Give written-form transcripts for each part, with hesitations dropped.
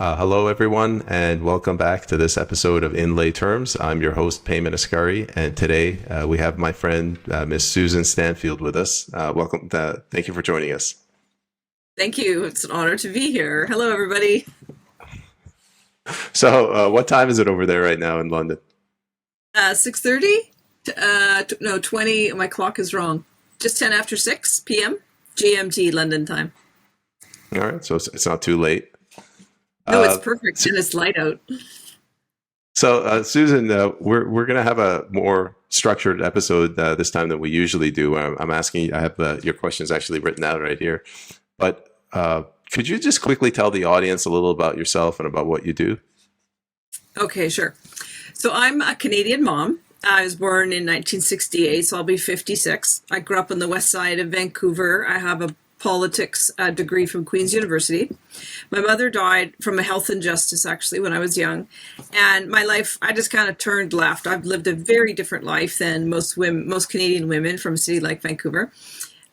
Hello, everyone, and welcome back to this episode of In Lay Terms. I'm your host, Payman Ascari, and today we have my friend, Miss Susan Standfield, with us. Welcome. Thank you for joining us. Thank you. It's an honor to be here. Hello, everybody. So, what time is it over there right now in London? 6:30? No, 20. My clock is wrong. Just 10 after 6 p.m. GMT London time. All right, so it's not too late. No, it's perfect, and it's light out. So, Susan, we're going to have a more structured episode this time than we usually do. I'm asking, I have your questions actually written out right here. But could you just quickly tell the audience a little about yourself and about what you do? Okay, sure. So I'm a Canadian mom. I was born in 1968, so I'll be 56. I grew up on the west side of Vancouver. I have a politics degree from Queen's University. My mother died from a health injustice, actually, when I was young. And my life, I just kind of turned left. I've lived a very different life than most Canadian women from a city like Vancouver.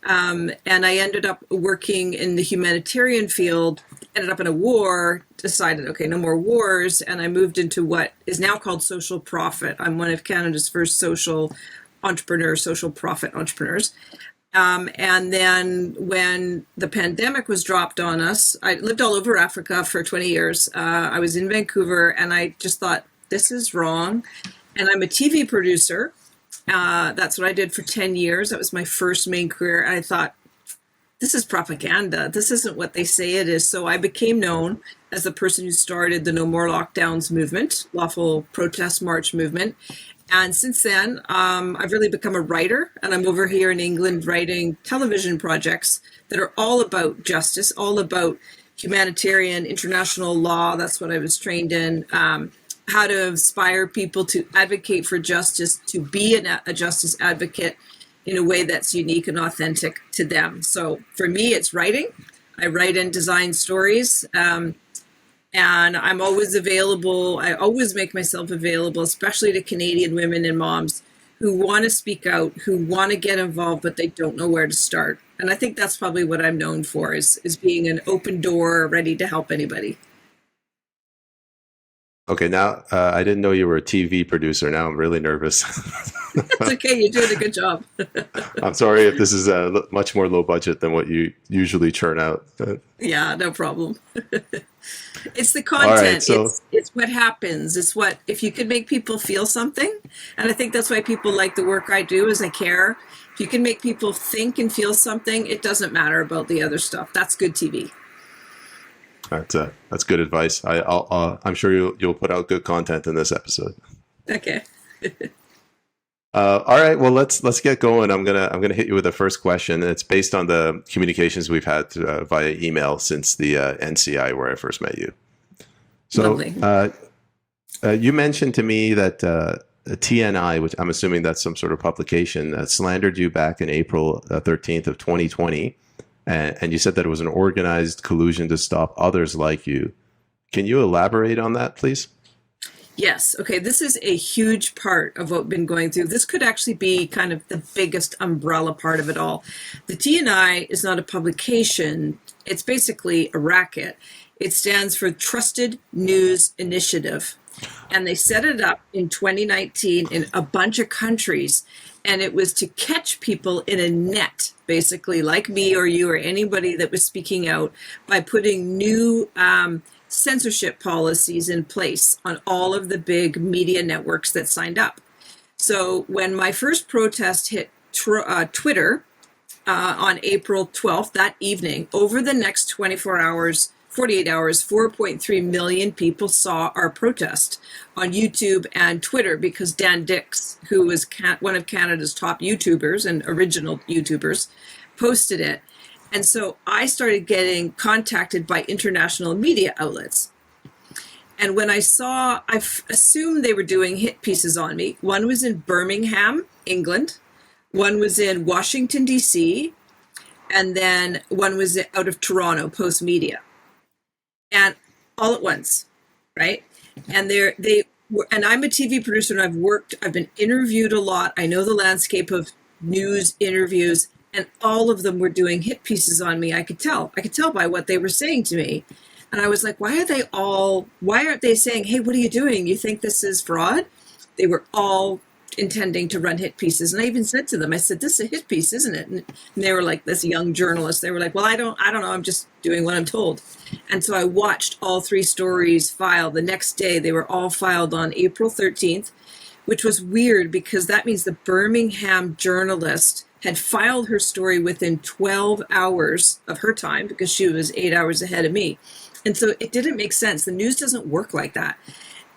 And I ended up working in the humanitarian field, ended up in a war, decided, okay, no more wars. And I moved into what is now called social profit. I'm one of Canada's first social profit entrepreneurs. And then when the pandemic was dropped on us, I lived all over Africa for 20 years. I was in Vancouver, and I just thought, this is wrong. And I'm a TV producer. That's what I did for 10 years. That was my first main career. And I thought, this is propaganda. This isn't what they say it is. So I became known as the person who started the No More Lockdowns movement, lawful protest march movement. And since then, I've really become a writer, and I'm over here in England writing television projects that are all about justice, all about humanitarian international law. That's what I was trained in. How to inspire people to advocate for justice, to be a justice advocate in a way that's unique and authentic to them. So for me, it's writing. I write and design stories. And I'm always available. I always make myself available, especially to Canadian women and moms who want to speak out, who want to get involved, but they don't know where to start. And I think that's probably what I'm known for, is being an open door, ready to help anybody. Okay, now I didn't know you were a TV producer. Now I'm really nervous. It's okay. You're doing a good job. I'm sorry if this is much more low budget than what you usually churn out. Yeah, no problem. It's the content. Right, so it's what happens. It's what, if you could make people feel something, and I think that's why people like the work I do, is I care. If you can make people think and feel something, it doesn't matter about the other stuff. That's good TV. That's good advice. I'm sure you'll put out good content in this episode. Okay. All right. Well, let's get going. I'm gonna hit you with the first question. It's based on the communications we've had via email since the NCI where I first met you. So, you mentioned to me that TNI, which I'm assuming that's some sort of publication, slandered you back in April 13th of 2020. And you said that it was an organized collusion to stop others like you. Can you elaborate on that, please? Yes. Okay. This is a huge part of what we've been going through. This could actually be kind of the biggest umbrella part of it all. The TNI is not a publication. It's basically a racket. It stands for Trusted News Initiative. And they set it up in 2019 in a bunch of countries. And it was to catch people in a net, basically, like me or you or anybody that was speaking out, by putting new censorship policies in place on all of the big media networks that signed up. So when my first protest hit Twitter on April 12th, that evening, over the next 48 hours, 4.3 million people saw our protest on YouTube and Twitter, because Dan Dix, who is one of Canada's top YouTubers and original YouTubers, posted it. And so I started getting contacted by international media outlets. And when I assumed they were doing hit pieces on me. One was in Birmingham, England. One was in Washington, D.C. And then one was out of Toronto, Post Media. And all at once, right? And and I'm a TV producer, and I've been interviewed a lot. I know the landscape of news interviews, and all of them were doing hit pieces on me. I could tell by what they were saying to me And I was like, why aren't they saying, hey, what are you doing? You think this is fraud? They were all intending to run hit pieces. And I even said to them, I said, this is a hit piece, isn't it? And they were like, this young journalist, they were like, well, I don't know. I'm just doing what I'm told. And so I watched all 3 stories file the next day. They were all filed on April 13th, which was weird because that means the Birmingham journalist had filed her story within 12 hours of her time because she was 8 hours ahead of me. And so it didn't make sense. The news doesn't work like that.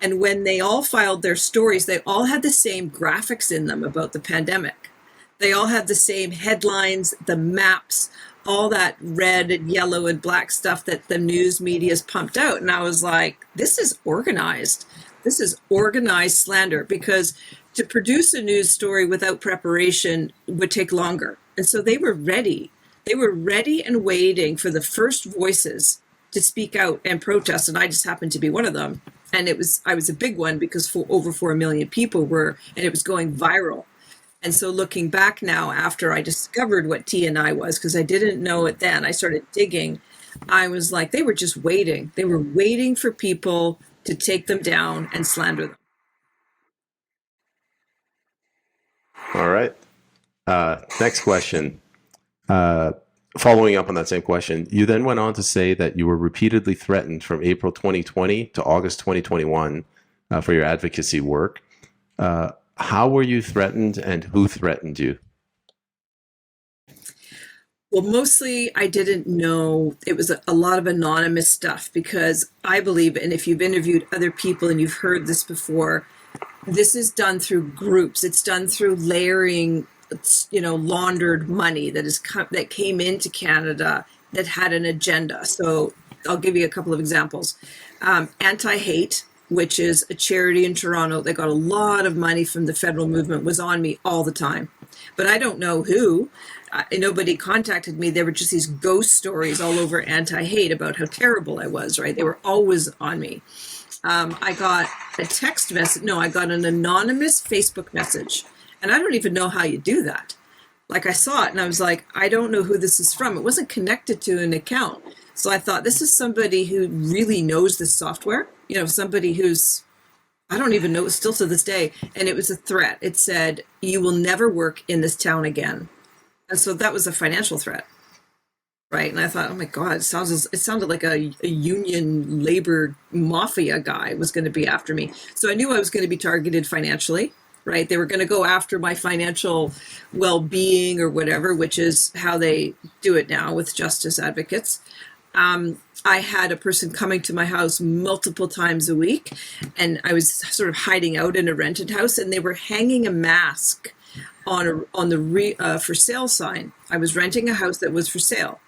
And when they all filed their stories, they all had the same graphics in them about the pandemic. They all had the same headlines, the maps, all that red and yellow and black stuff that the news media's pumped out. And I was like, this is organized. This is organized slander, because to produce a news story without preparation would take longer. And so they were ready. They were ready and waiting for the first voices to speak out and protest. And I just happened to be one of them. And I was a big one because over 4 million people were, and it was going viral. And so looking back now, after I discovered what TNI was, because I didn't know it then, I started digging. I was like, they were just waiting. They were waiting for people to take them down and slander them. All right. Next question. Following up on that same question, you then went on to say that you were repeatedly threatened from April 2020 to August 2021 for your advocacy work. How were you threatened, and who threatened you? Well, mostly I didn't know. It was a lot of anonymous stuff, because I believe, and if you've interviewed other people and you've heard this before, this is done through groups. It's done through layering, laundered money that came into Canada that had an agenda. So I'll give you a couple of examples. Anti-Hate, which is a charity in Toronto that got a lot of money from the federal movement, was on me all the time. But I don't know who. Nobody contacted me. There were just these ghost stories all over Anti-Hate about how terrible I was, right? They were always on me. I got a text message. No, I got an anonymous Facebook message. And I don't even know how you do that. Like, I saw it and I was like, I don't know who this is from. It wasn't connected to an account. So I thought, this is somebody who really knows this software. Somebody who's, I don't even know, still to this day. And it was a threat. It said, you will never work in this town again. And so that was a financial threat. Right. And I thought, oh my God, it sounded like a union labor mafia guy was going to be after me. So I knew I was going to be targeted financially. Right. They were going to go after my financial well-being or whatever, which is how they do it now with justice advocates. I had a person coming to my house multiple times a week, and I was sort of hiding out in a rented house, and they were hanging a mask on the for sale sign. I was renting a house that was for sale,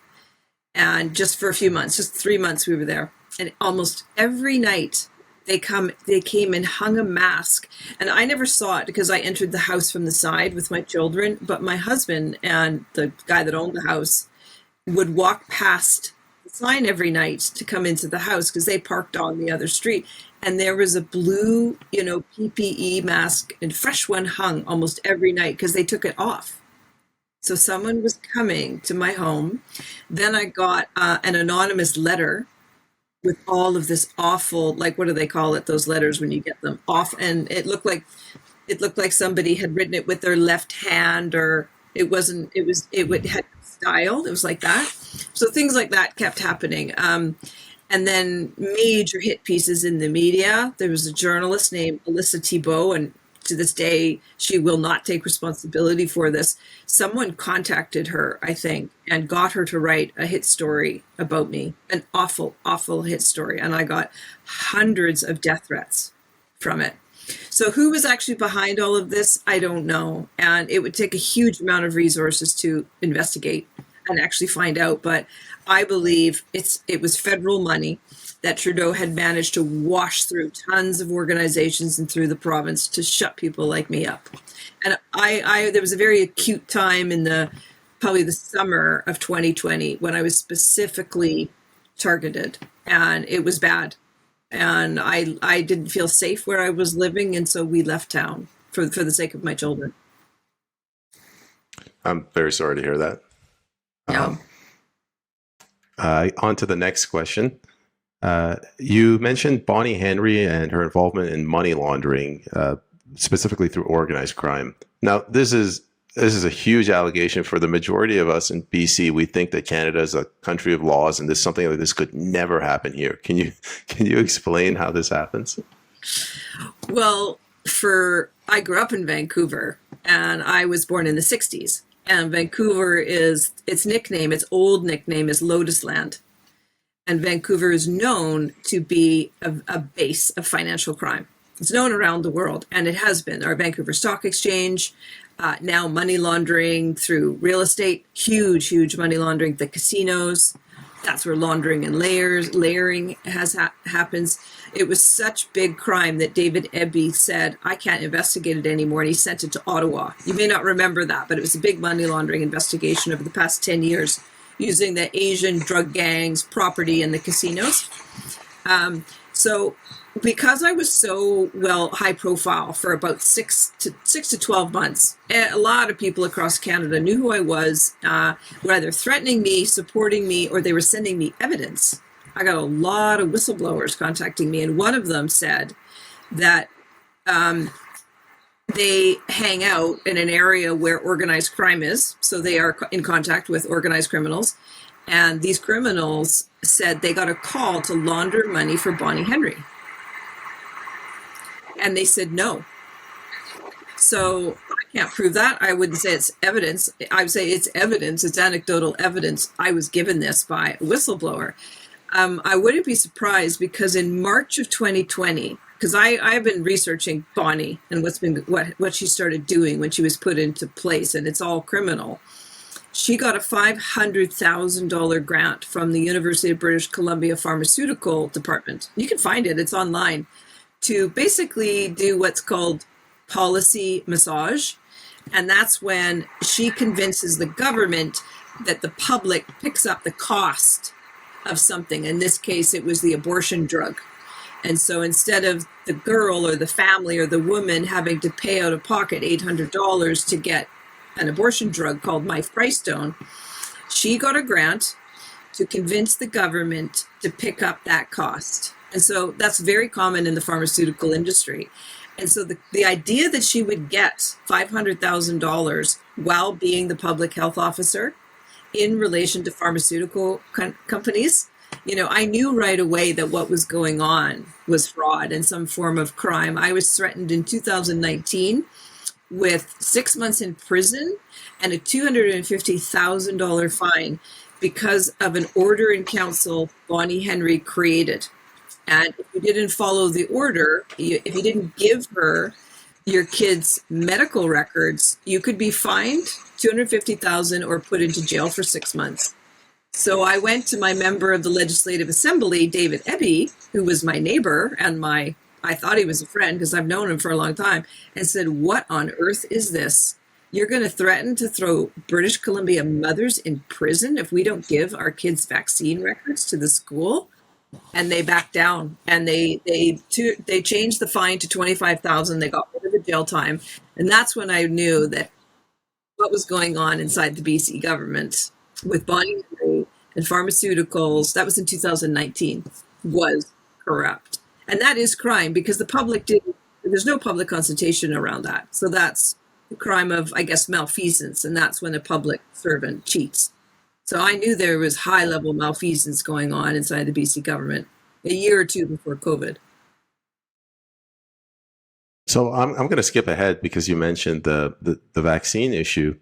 and just for a few months, just 3 months we were there, and almost every night they came and hung a mask, and I never saw it because I entered the house from the side with my children, but my husband and the guy that owned the house would walk past the sign every night to come into the house because they parked on the other street. And there was a blue, PPE mask, and fresh one hung almost every night because they took it off. So someone was coming to my home. Then I got an anonymous letter with all of this awful, like, what do they call it? Those letters when you get them off, and it looked like somebody had written it with their left hand, or it had style. It was like that. So things like that kept happening. And then major hit pieces in the media. There was a journalist named Alyssa Thibault, and to this day, she will not take responsibility for this. Someone contacted her, I think, and got her to write a hit story about me, an awful, awful hit story. And I got hundreds of death threats from it. So who was actually behind all of this? I don't know. And it would take a huge amount of resources to investigate and actually find out. But I believe it was federal money that Trudeau had managed to wash through tons of organizations and through the province to shut people like me up. And there was a very acute time in probably the summer of 2020 when I was specifically targeted, and it was bad. And I didn't feel safe where I was living, and so we left town for the sake of my children. I'm very sorry to hear that. Yeah. On to the next question. You mentioned Bonnie Henry and her involvement in money laundering, specifically through organized crime. Now, this is a huge allegation for the majority of us in BC. We think that Canada is a country of laws, and something like this could never happen here. Can you explain how this happens? Well, I grew up in Vancouver, and I was born in the 60s. And Vancouver its old nickname is Lotus Land. And Vancouver is known to be a base of financial crime. It's known around the world, and it has been. Our Vancouver Stock Exchange, now money laundering through real estate, huge money laundering, the casinos. That's where laundering and layering happens. It was such big crime that David Eby said, I can't investigate it anymore, and he sent it to Ottawa. You may not remember that, but it was a big money laundering investigation over the past 10 years using the Asian drug gangs, property, and the casinos. So because I was so high profile for about 6 to 12 months, a lot of people across Canada knew who I was, were either threatening me, supporting me, or they were sending me evidence. I got a lot of whistleblowers contacting me, and one of them said that they hang out in an area where organized crime is, so they are in contact with organized criminals, and these criminals said they got a call to launder money for Bonnie Henry. And they said no. So I can't prove that. I wouldn't say it's evidence. I would say it's evidence. It's anecdotal evidence. I was given this by a whistleblower. I wouldn't be surprised because in March of 2020, because I've been researching Bonnie and what she started doing when she was put into place, and it's all criminal. She got a $500,000 grant from the University of British Columbia Pharmaceutical Department. You can find it. It's online, to basically do what's called policy massage. And that's when she convinces the government that the public picks up the cost of something. In this case, it was the abortion drug. And so instead of the girl or the family or the woman having to pay out of pocket $800 to get an abortion drug called mifepristone, she got a grant to convince the government to pick up that cost. And so that's very common in the pharmaceutical industry. And so the idea that she would get $500,000 while being the public health officer in relation to pharmaceutical companies, I knew right away that what was going on was fraud and some form of crime. I was threatened in 2019 with 6 months in prison and a $250,000 fine because of an order in council Bonnie Henry created. And if you didn't follow the order, if you didn't give her your kid's medical records, you could be fined $250,000 or put into jail for 6 months. So I went to my member of the Legislative Assembly, David Eby, who was my neighbor and I thought he was a friend because I've known him for a long time, and said, what on earth is this? You're going to threaten to throw British Columbia mothers in prison if we don't give our kids' vaccine records to the school? And they backed down, and they changed the fine to $25,000. They got rid of the jail time, and that's when I knew that what was going on inside the BC government with Bonnie Henry and pharmaceuticals, that was in 2019, was corrupt. And that is crime because there's no public consultation around that. So that's the crime of, I guess, malfeasance, and that's when a public servant cheats. So I knew there was high-level malfeasance going on inside the BC government a year or two before COVID. So I'm going to skip ahead because you mentioned the vaccine issue.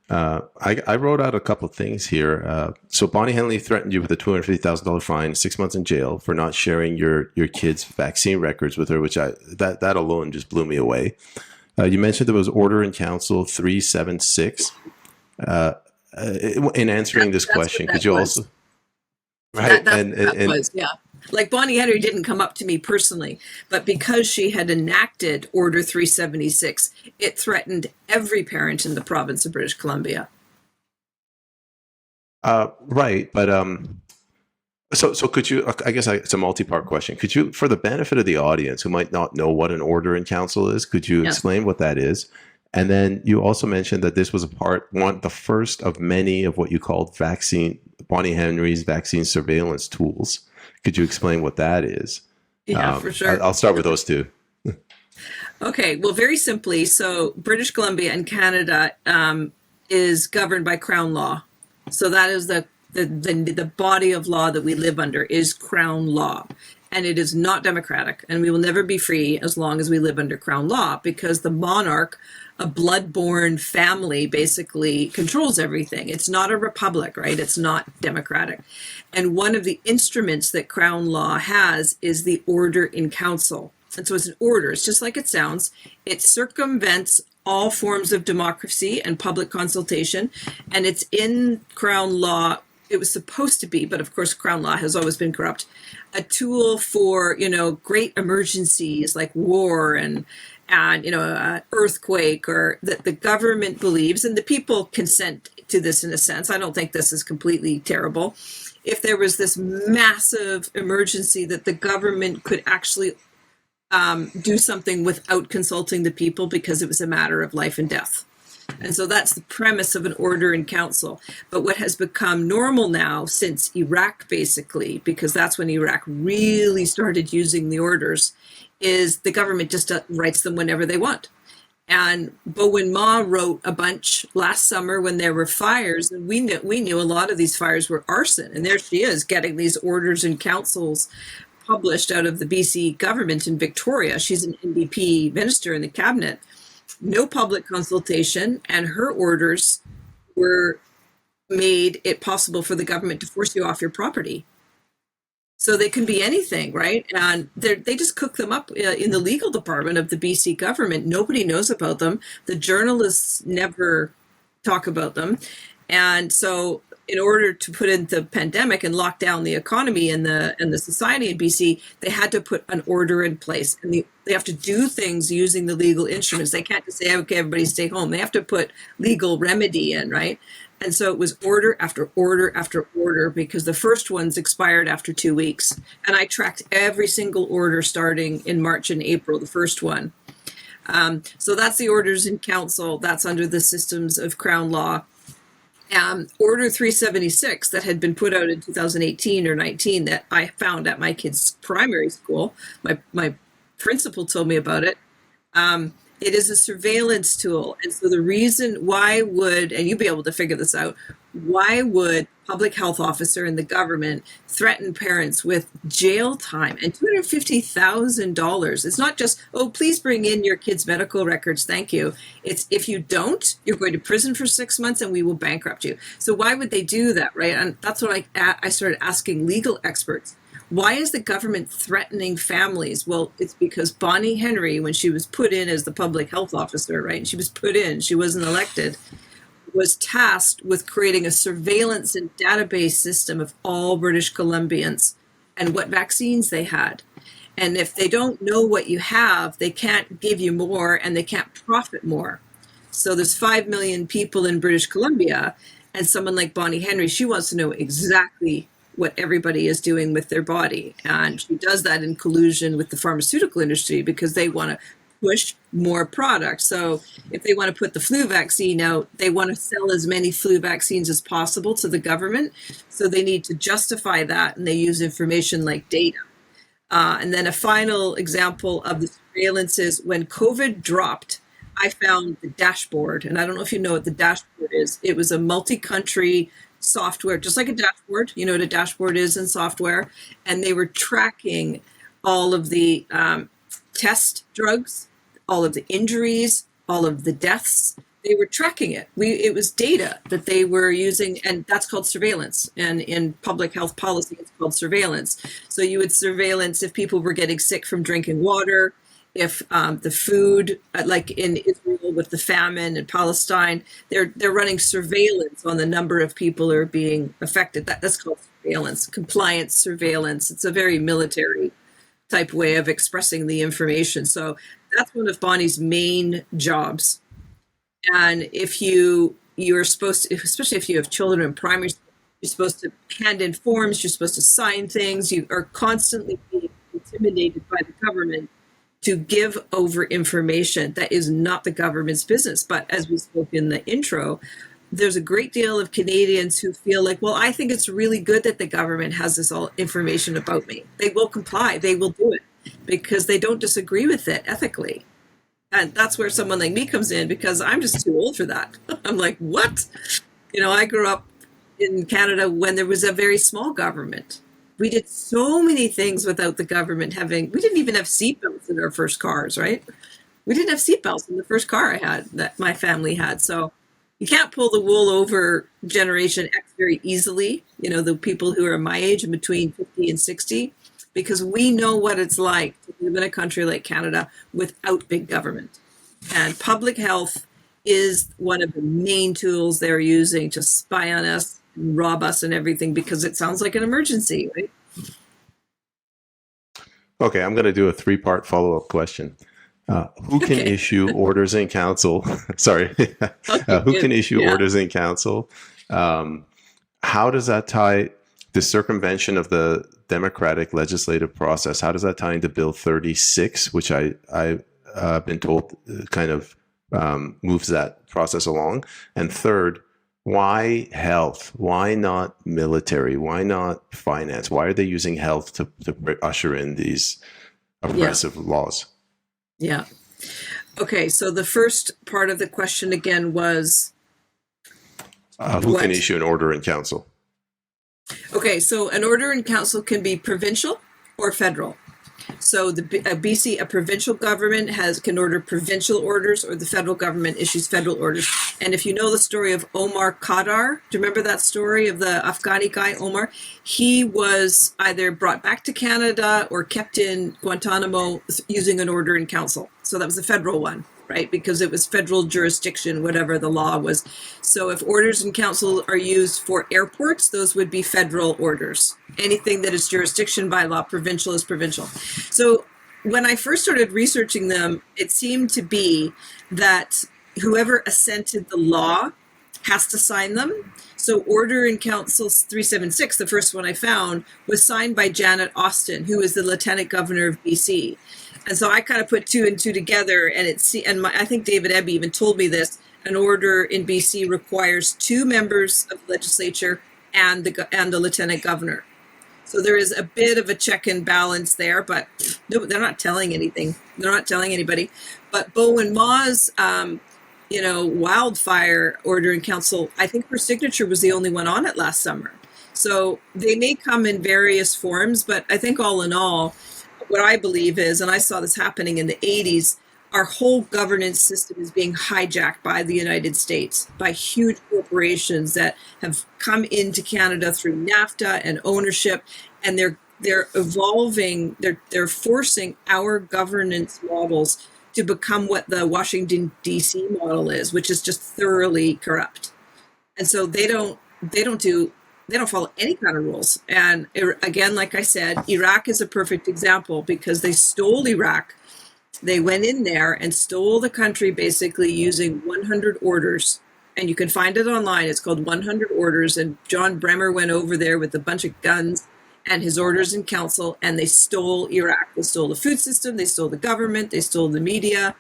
I wrote out a couple of things here. So Bonnie Henley threatened you with a $250,000 fine, 6 months in jail for not sharing your kids' vaccine records with her, which that alone just blew me away. You mentioned there was Order in Council 376. In answering this question, could you also... Right. That was, yeah. Like Bonnie Henry didn't come up to me personally, but because she had enacted Order 376, it threatened every parent in the province of British Columbia. Right, but so could you? I guess it's a multi-part question. Could you, for the benefit of the audience who might not know what an Order in Council is, could you explain what that is? And then you also mentioned that this was the first of many of what you called Bonnie Henry's vaccine surveillance tools. Could you explain what that is? Yeah, for sure. I'll start with those two. Okay, well, very simply, so British Columbia and Canada is governed by Crown law. So that is the body of law that we live under is Crown law. And it is not democratic. And we will never be free as long as we live under Crown law, because the monarch, a blood-born family, basically controls everything. It's not a republic, right? It's not democratic. And one of the instruments that Crown law has is the Order in Council. And so it's an order. It's just like it sounds. It circumvents all forms of democracy and public consultation. And it's in Crown law. It was supposed to be, but of course, Crown law has always been corrupt, a tool for, great emergencies like war and earthquake, or that the government believes, and the people consent to this in a sense. I don't think this is completely terrible. If there was this massive emergency, that the government could actually do something without consulting the people, because it was a matter of life and death. And so that's the premise of an order in council. But what has become normal now since Iraq, basically, because that's when Iraq really started using the orders, is the government just writes them whenever they want. And Bowen Ma wrote a bunch last summer when there were fires, and we knew a lot of these fires were arson. And there she is getting these orders and councils published out of the BC government in Victoria. She's an NDP minister in the cabinet. No public consultation, and her orders were made it possible for the government to force you off your property. So they can be anything, right? And they just cook them up in the legal department of the BC government. Nobody knows about them. The journalists never talk about them. And so in order to put in the pandemic and lock down the economy and the society in BC, they had to put an order in place. And they have to do things using the legal instruments. They can't just say, okay, everybody stay home. They have to put legal remedy in, right? And so it was order after order after order, because the first ones expired after 2 weeks. And I tracked every single order starting in March and April, the first one. So that's the orders in council. That's under the systems of Crown law. Order 376 that had been put out in 2018 or 19 that I found at my kids' primary school. My principal told me about it. It is a surveillance tool. And so the reason why would, and you'll be able to figure this out, why would public health officer in the government threaten parents with jail time and $250,000? It's not just, oh, please bring in your kids' medical records, thank you. It's, if you don't, you're going to prison for 6 months and we will bankrupt you. So why would they do that, right? And that's what I started asking legal experts. Why is the government threatening families? Well, it's because Bonnie Henry, when she was put in as the public health officer, right, and she was put in, she wasn't elected, was tasked with creating a surveillance and database system of all British Columbians and what vaccines they had. And if they don't know what you have, they can't give you more and they can't profit more. So there's 5 million people in British Columbia, and someone like Bonnie Henry, she wants to know exactly what everybody is doing with their body. And she does that in collusion with the pharmaceutical industry because they want to push more products. So if they want to put the flu vaccine out, they want to sell as many flu vaccines as possible to the government. So they need to justify that, and they use information like data. And then a final example of the surveillance is when COVID dropped, I found the dashboard. And I don't know if you know what the dashboard is. It was a multi-country software, just like a dashboard. You know what a dashboard is in software. And they were tracking all of the test drugs, all of the injuries, all of the deaths. They were tracking it. It was data that they were using, and that's called surveillance. And in public health policy, it's called surveillance. So you would surveillance if people were getting sick from drinking water, if the food, like in Israel with the famine in Palestine, they're running surveillance on the number of people who are being affected. That's called surveillance, compliance surveillance. It's a very military type way of expressing the information. So that's one of Bonnie's main jobs. And if you're supposed to, especially if you have children in primary school, you're supposed to hand in forms, you're supposed to sign things, you are constantly being intimidated by the government to give over information that is not the government's business. But as we spoke in the intro, there's a great deal of Canadians who feel like, well, I think it's really good that the government has this all information about me. They will comply. They will do it because they don't disagree with it ethically. And that's where someone like me comes in, because I'm just too old for that. I'm like, what? I grew up in Canada when there was a very small government. We did so many things without the government we didn't even have seatbelts in our first cars, right? We didn't have seatbelts in the first car that my family had. So you can't pull the wool over Generation X very easily, the people who are my age and between 50 and 60, because we know what it's like to live in a country like Canada without big government. And public health is one of the main tools they're using to spy on us and rob us and everything, because it sounds like an emergency, right? Okay, I'm going to do a 3-part follow-up question. Who can issue orders in council? Sorry. Who can issue orders in council? How does that tie the circumvention of the democratic legislative process? How does that tie into Bill 36, which I've been told kind of moves that process along? And third, why health? Why not military? Why not finance? Why are they using health to usher in these oppressive laws? Yeah. Okay, so the first part of the question again was... who can issue an order in council? Okay, so an order in council can be provincial or federal. So BC, a provincial government can order provincial orders, or the federal government issues federal orders. And if you know the story of Omar Khadr, do you remember that story of the Afghani guy, Omar? He was either brought back to Canada or kept in Guantanamo using an order in council. So that was the federal one, right? Because it was federal jurisdiction, whatever the law was. So if orders in council are used for airports, those would be federal orders. Anything that is jurisdiction by law, provincial is provincial. So when I first started researching them, it seemed to be that whoever assented the law has to sign them. So Order in Council 376, the first one I found, was signed by Janet Austin, who is the Lieutenant Governor of BC. And so I kind of put 2 and 2 together, and I think David Eby even told me this. An order in BC requires 2 members of the legislature and the lieutenant governor. So there is a bit of a check and balance there, but no, they're not telling anything. They're not telling anybody. But Bowen Ma's, wildfire order in council, I think her signature was the only one on it last summer. So they may come in various forms, but I think all in all, what I believe is, and I saw this happening in the 80s, our whole governance system is being hijacked by the United States, by huge corporations that have come into Canada through NAFTA and ownership, and they're evolving, they're forcing our governance models to become what the Washington, D.C. model is, which is just thoroughly corrupt. And so they don't follow any kind of rules. And again, like I said, Iraq is a perfect example, because they stole Iraq. They went in there and stole the country basically using 100 orders. And you can find it online. It's called 100 Orders. And John Bremer went over there with a bunch of guns and his orders in council, and they stole Iraq. They stole the food system. They stole the government. They stole the media.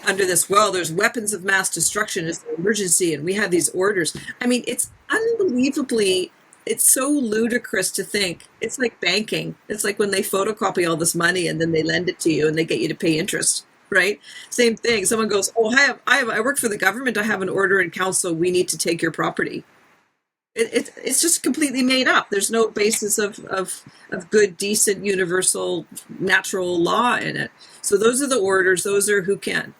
Under this, well, there's weapons of mass destruction as an emergency, and we have these orders. I mean, it's unbelievably, it's so ludicrous to think. It's like banking. It's like when they photocopy all this money and then they lend it to you and they get you to pay interest, right? Same thing. Someone goes, oh, I work for the government. I have an order in council. We need to take your property. It's just completely made up. There's no basis of good, decent, universal, natural law in it. So those are the orders. Those are who can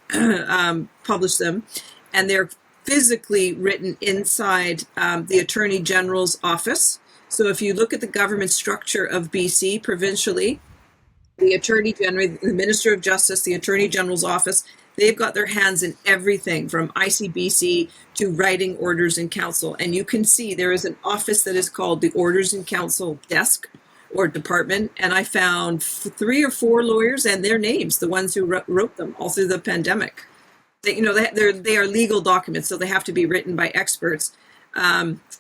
publish them. And they're physically written inside the Attorney General's office. So if you look at the government structure of BC provincially, the Attorney General, the Minister of Justice, the Attorney General's office, they've got their hands in everything from ICBC to writing orders in council. And you can see there is an office that is called the Orders in Council Desk or Department. And I found 3 or 4 lawyers and their names, the ones who wrote them all through the pandemic. They are legal documents, so they have to be written by experts.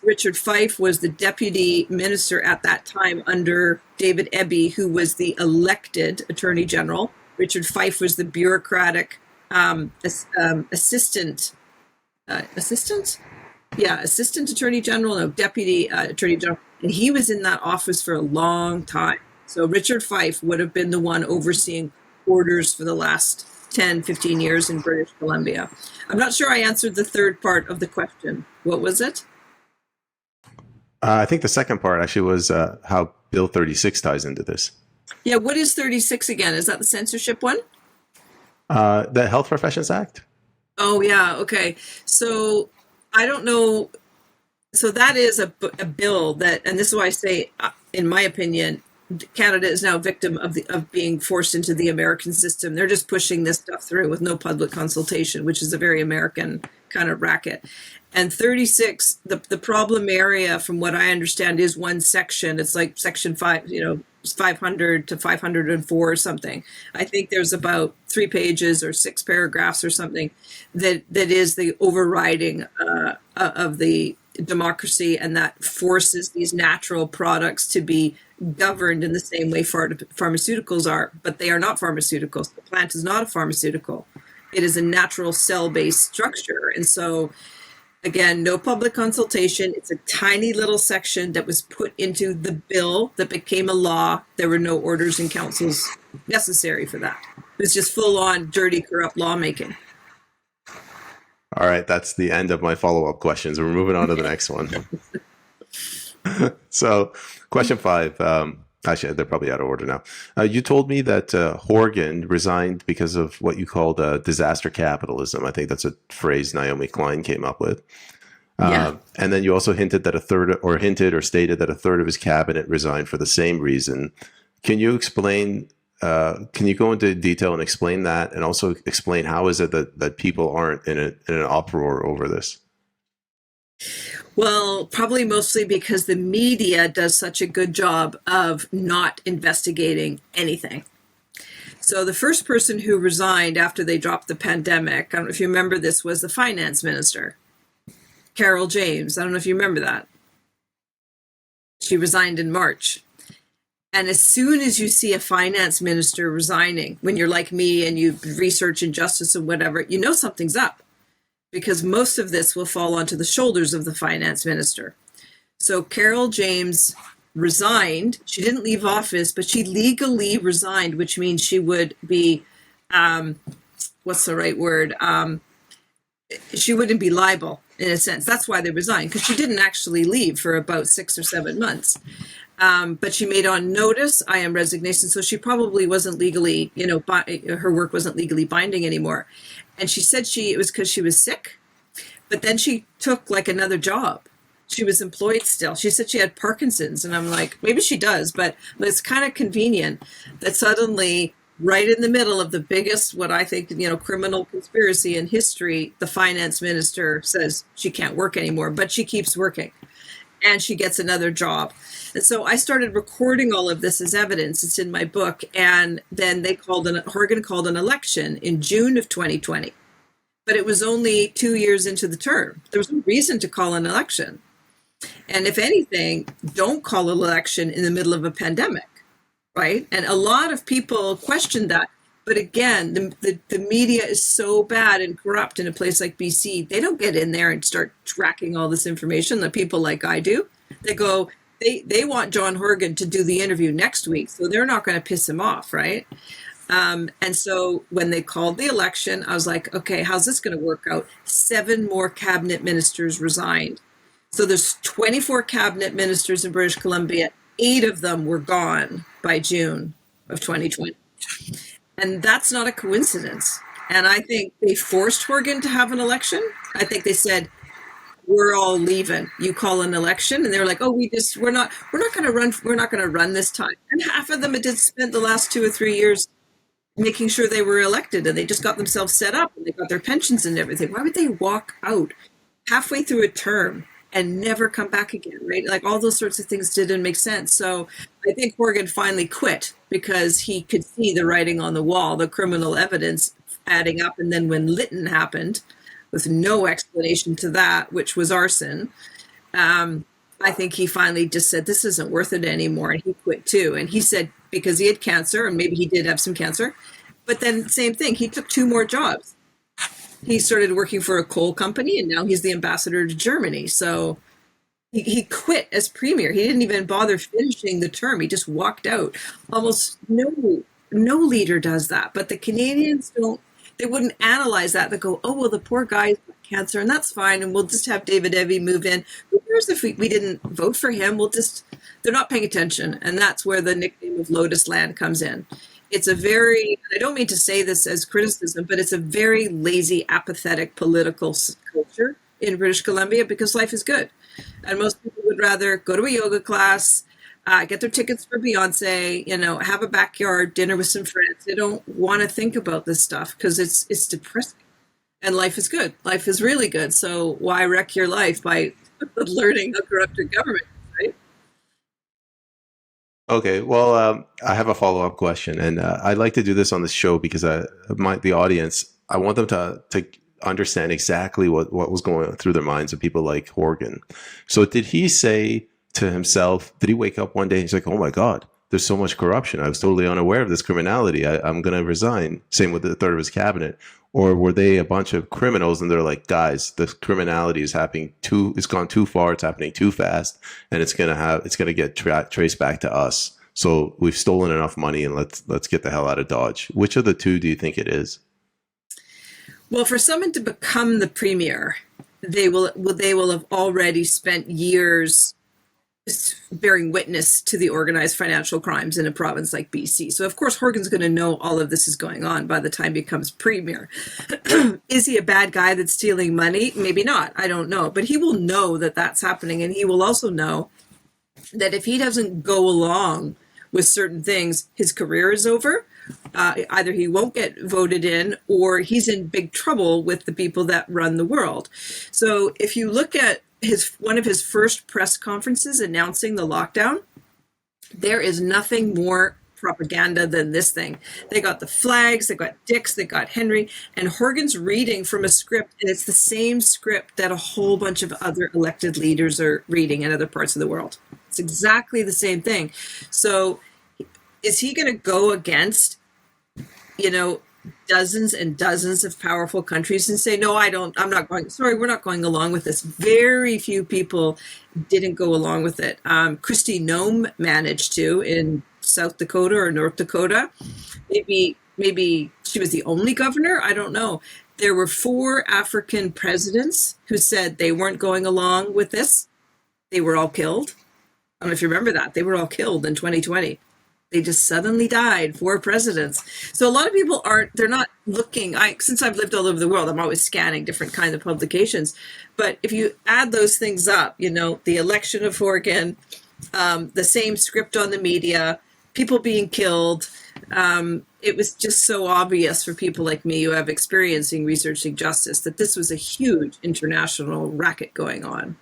Richard Fife was the deputy minister at that time under David Eby, who was the elected Attorney General. Richard Fife was the bureaucratic assistant. Yeah, Assistant Attorney General, no, Deputy Attorney General. And he was in that office for a long time. So Richard Fife would have been the one overseeing orders for the last 10, 15 years in British Columbia. I'm not sure I answered the third part of the question. What was it? I think the second part actually was how Bill 36 ties into this. Yeah, what is 36 again? Is that the censorship one? The Health Professions Act? Oh, yeah. Okay. So I don't know. So that is a bill that, and this is why I say, in my opinion, Canada is now a victim of being forced into the American system. They're just pushing this stuff through with no public consultation, which is a very American kind of racket. And 36, the problem area, from what I understand, is one section. It's like section 5, 500 to 504 or something. I think there's about 3 pages or 6 paragraphs or something that is the overriding of the democracy, and that forces these natural products to be governed in the same way pharmaceuticals are, but they are not pharmaceuticals. The plant is not a pharmaceutical. It is a natural cell-based structure. And so, again, no public consultation. It's a tiny little section that was put into the bill that became a law. There were no orders and councils necessary for that. It was just full-on dirty, corrupt lawmaking. All right, that's the end of my follow-up questions. We're moving on to the next one. So, question 5. Actually, they're probably out of order now. You told me that Horgan resigned because of what you called disaster capitalism. I think that's a phrase Naomi Klein came up with. Yeah. And then you also hinted that stated that a third of his cabinet resigned for the same reason. Can you explain? Can you go into detail and explain that, and also explain how is it that people aren't in an uproar over this? Well, probably mostly because the media does such a good job of not investigating anything. So the first person who resigned after they dropped the pandemic, I don't know if you remember this, was the finance minister, Carol James. I don't know if you remember that. She resigned in March. And as soon as you see a finance minister resigning, when you're like me and you research injustice and whatever, you know something's up, because most of this will fall onto the shoulders of the finance minister. So Carol James resigned. She didn't leave office, but she legally resigned, which means she would be, what's the right word? She wouldn't be liable, in a sense. That's why they resigned, because she didn't actually leave for about 6 or 7 months. But she made on notice, I am resignation. So she probably wasn't legally, her work wasn't legally binding anymore. And she said it was because she was sick, but then she took like another job. She was employed still. She said she had Parkinson's, and I'm like, maybe she does, but it's kind of convenient that suddenly, right in the middle of the biggest, what I think, criminal conspiracy in history, the finance minister says she can't work anymore, but she keeps working. And she gets another job. And so I started recording all of this as evidence. It's in my book. And then Horgan called an election in June of 2020. But it was only 2 years into the term. There was no reason to call an election. And if anything, don't call an election in the middle of a pandemic, right? And a lot of people questioned that. But again, the media is so bad and corrupt in a place like BC. They don't get in there and start tracking all this information that people like I do. They want John Horgan to do the interview next week, so they're not going to piss him off, right? And so when they called the election, I was like, okay, how's this going to work out? 7 more cabinet ministers resigned. So there's 24 cabinet ministers in British Columbia. 8 of them were gone by June of 2020. And that's not a coincidence. And I think they forced Horgan to have an election. I think they said, we're all leaving. You call an election. And they were like, oh, we're not going to run this time. And half of them had spent the last 2 or 3 years making sure they were elected, and they just got themselves set up and they got their pensions and everything. Why would they walk out halfway through a term and never come back again, right? Like, all those sorts of things didn't make sense. So I think Horgan finally quit because he could see the writing on the wall, the criminal evidence adding up. And then when Lytton happened, with no explanation to that, which was arson, I think he finally just said, this isn't worth it anymore. And he quit too. And he said, because he had cancer, and maybe he did have some cancer, but then same thing, he took 2 more jobs. He started working for a coal company, and now he's the ambassador to Germany. So he quit as premier. He didn't even bother finishing the term. He just walked out. Almost no leader does that. But the Canadians don't. They wouldn't analyze that. They go, oh well, the poor guy's got cancer, and that's fine, and we'll just have David Eby move in. Who cares if we didn't vote for him? We'll just. They're not paying attention, and that's where the nickname of Lotus Land comes in. It's a very. I don't mean to say this as criticism, but it's a very lazy, apathetic political culture in British Columbia because life is good. And most people would rather go to a yoga class, get their tickets for Beyonce, have a backyard dinner with some friends. They don't want to think about this stuff because it's depressing. And life is good. Life is really good. So why wreck your life by learning how corrupt your government is, right? Okay, well, I have a follow-up question, and I'd like to do this on the show because the audience, I want them to understand exactly what was going through their minds of people like Horgan. So did he say to himself, did he wake up one day and he's like, oh my God, there's so much corruption. I was totally unaware of this criminality. I'm going to resign. Same with the third of his cabinet. Or were they a bunch of criminals and they're like, guys, the criminality is it's gone too far. It's happening too fast. And it's going to get traced back to us. So we've stolen enough money and let's get the hell out of Dodge. Which of the two do you think it is? Well, for someone to become the premier, they will have already spent years bearing witness to the organized financial crimes in a province like BC. So of course Horgan's going to know all of this is going on by the time he becomes premier. Is he a bad guy that's stealing money? Maybe not. I don't know. But he will know that that's happening. And he will also know that if he doesn't go along with certain things, his career is over. Either he won't get voted in or he's in big trouble with the people that run the world. So if you look at one of his first press conferences announcing the lockdown, there is nothing more propaganda than this thing. They got the flags, they got Dix, they got Henry, and Horgan's reading from a script, and it's the same script that a whole bunch of other elected leaders are reading in other parts of the world. It's exactly the same thing. So is he going to go against, dozens and dozens of powerful countries and say, no, I'm not going, sorry, we're not going along with this? Very few people didn't go along with it. Kristi Noem managed to in South Dakota or North Dakota. Maybe she was the only governor. I don't know. There were 4 African presidents who said they weren't going along with this. They were all killed. I don't know if you remember that. They were all killed in 2020. They just suddenly died, 4 presidents. So a lot of people they're not looking. Since I've lived all over the world, I'm always scanning different kinds of publications. But if you add those things up, the election of Horgan, the same script on the media, people being killed, it was just so obvious for people like me who have experience in researching justice that this was a huge international racket going on.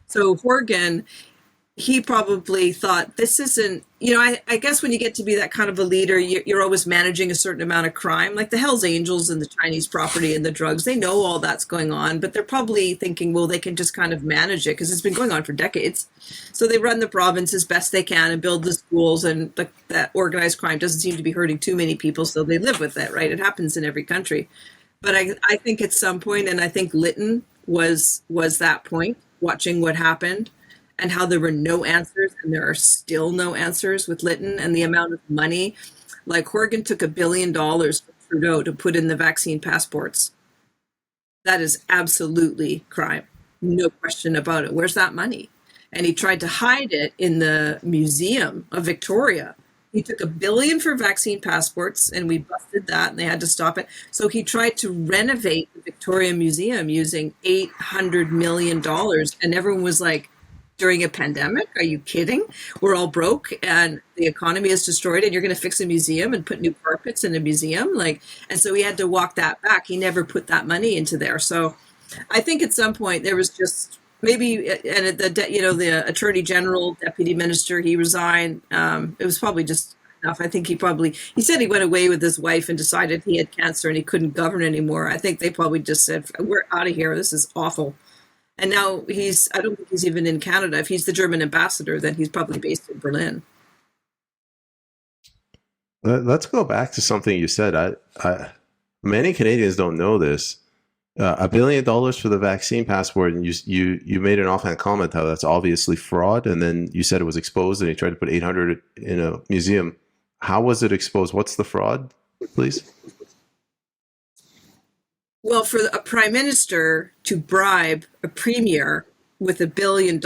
So Horgan, he probably thought this isn't, I guess when you get to be that kind of a leader, you're always managing a certain amount of crime, like the Hells Angels and the Chinese property and the drugs. They know all that's going on, but they're probably thinking, well, they can just kind of manage it because it's been going on for decades. So they run the province as best they can and build the schools, and that organized crime doesn't seem to be hurting too many people, so they live with it, right? It happens in every country. But I think at some point, and I think Lytton was that point, watching what happened, and how there were no answers, and there are still no answers with Lytton, and the amount of money. Like Horgan took $1 billion from Trudeau to put in the vaccine passports. That is absolutely crime. No question about it. Where's that money? And he tried to hide it in the Museum of Victoria. He took $1 billion for vaccine passports, and we busted that, and they had to stop it. So he tried to renovate the Victoria Museum using $800 million, and everyone was like, during a pandemic? Are you kidding? We're all broke and the economy is destroyed, and you're going to fix a museum and put new carpets in a museum? And so he had to walk that back. He never put that money into there. So I think at some point there was just maybe, and the attorney general, deputy minister, he resigned. It was probably just enough. I think he said he went away with his wife and decided he had cancer and he couldn't govern anymore. I think they probably just said, we're out of here. This is awful. And now I don't think he's even in Canada. If he's the German ambassador, then he's probably based in Berlin. Let's go back to something you said. Many Canadians don't know this. $1 billion for the vaccine passport, and you made an offhand comment how that's obviously fraud, and then you said it was exposed, and you tried to put 800 in a museum. How was it exposed? What's the fraud, please? Well, for a prime minister to bribe a premier with $1 billion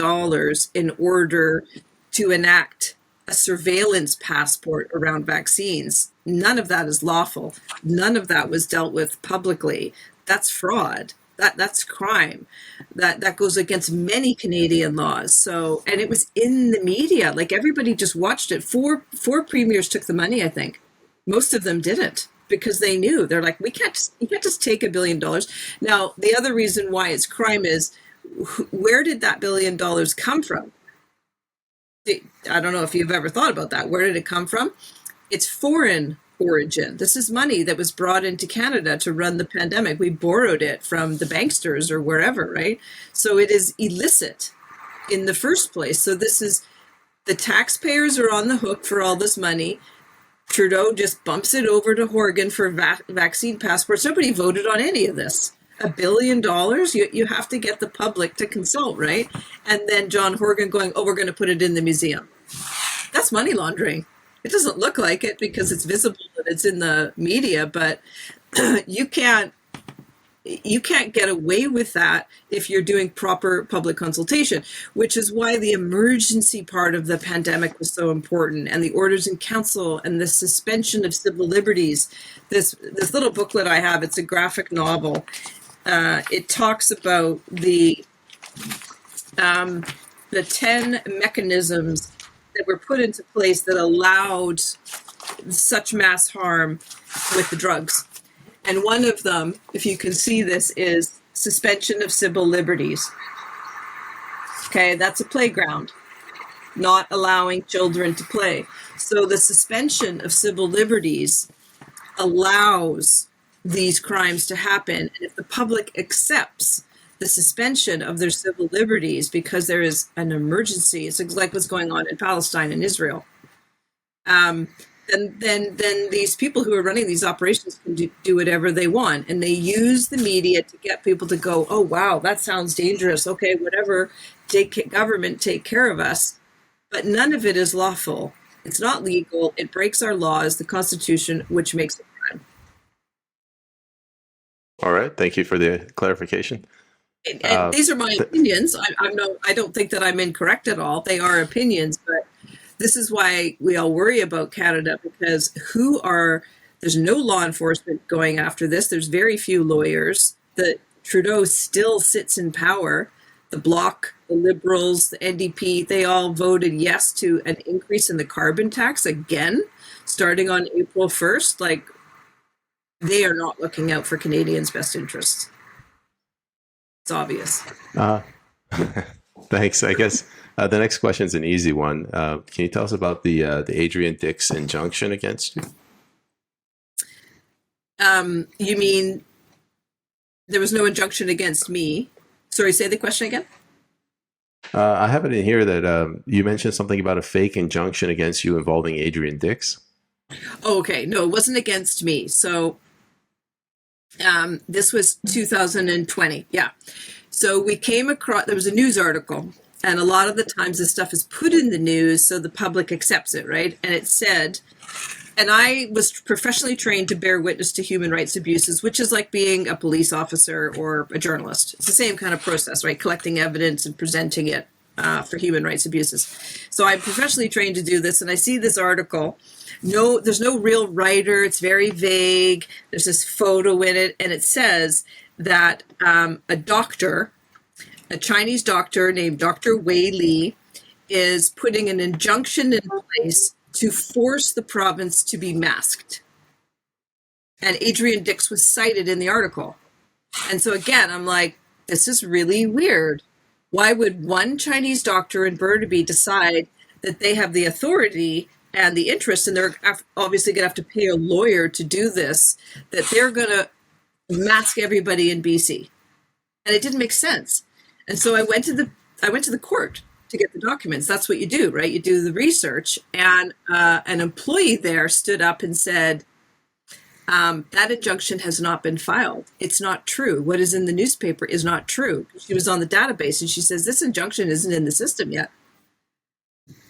in order to enact a surveillance passport around vaccines, none of that is lawful. None of that was dealt with publicly. That's fraud. That's crime. That goes against many Canadian laws. So, and it was in the media. Like everybody just watched it. Four premiers took the money, I think. Most of them didn't, because they knew. They're like, you can't just take $1 billion. Now, the other reason why it's crime is, where did that $1 billion come from? I don't know if you've ever thought about that. Where did it come from? It's foreign origin. This is money that was brought into Canada to run the pandemic. We borrowed it from the banksters or wherever, right? So it is illicit in the first place. So this is, the taxpayers are on the hook for all this money. Trudeau just bumps it over to Horgan for vaccine passports. Nobody voted on any of this. $1 billion, you have to get the public to consult, right? And then John Horgan going, oh, we're going to put it in the museum. That's money laundering. It doesn't look like it because it's visible that it's in the media, but you can't get away with that if you're doing proper public consultation, which is why the emergency part of the pandemic was so important, and the orders in council and the suspension of civil liberties. This little booklet I have, it's a graphic novel. It talks about the 10 mechanisms that were put into place that allowed such mass harm with the drugs. And one of them, if you can see this, is suspension of civil liberties. Okay, that's a playground, not allowing children to play. So the suspension of civil liberties allows these crimes to happen. And if the public accepts the suspension of their civil liberties because there is an emergency, it's like what's going on in Palestine and Israel, then these people who are running these operations can do whatever they want. And they use the media to get people to go, oh, wow, that sounds dangerous. Okay, whatever, government, take care of us. But none of it is lawful. It's not legal. It breaks our laws, the Constitution, which makes it crime. All right. Thank you for the clarification. And these are my opinions. I don't think that I'm incorrect at all. They are opinions, but this is why we all worry about Canada, because there's no law enforcement going after this. There's very few lawyers. Trudeau still sits in power. The Bloc, the Liberals, the NDP, they all voted yes to an increase in the carbon tax again, starting on April 1st. Like, they are not looking out for Canadians' best interests. It's obvious. Thanks. I guess the next question is an easy one. Can you tell us about the Adrian Dix injunction against you? You mean there was no injunction against me? Sorry, say the question again. I have it in here that you mentioned something about a fake injunction against you involving Adrian Dix. Oh, okay. No, it wasn't against me. So this was 2020. Yeah. So we came across, there was a news article, and a lot of the times this stuff is put in the news so the public accepts it, right? And it said, and I was professionally trained to bear witness to human rights abuses, which is like being a police officer or a journalist. It's the same kind of process, right? Collecting evidence and presenting it for human rights abuses. So I'm professionally trained to do this, and I see this article. No, there's no real writer. It's very vague. There's this photo in it, and it says that a doctor, a Chinese doctor named Dr. Wei Li, is putting an injunction in place to force the province to be masked. And Adrian Dix was cited in the article. And so again, I'm like, this is really weird. Why would one Chinese doctor in Burnaby decide that they have the authority and the interest, and they're obviously going to have to pay a lawyer to do this, that they're going to mask everybody in BC? And it didn't make sense. And so I went to the court to get the documents. That's what you do, right? You do the research. And an employee there stood up and said, That injunction has not been filed. It's not true. What is in the newspaper is not true. She was on the database and she says, this injunction isn't in the system yet.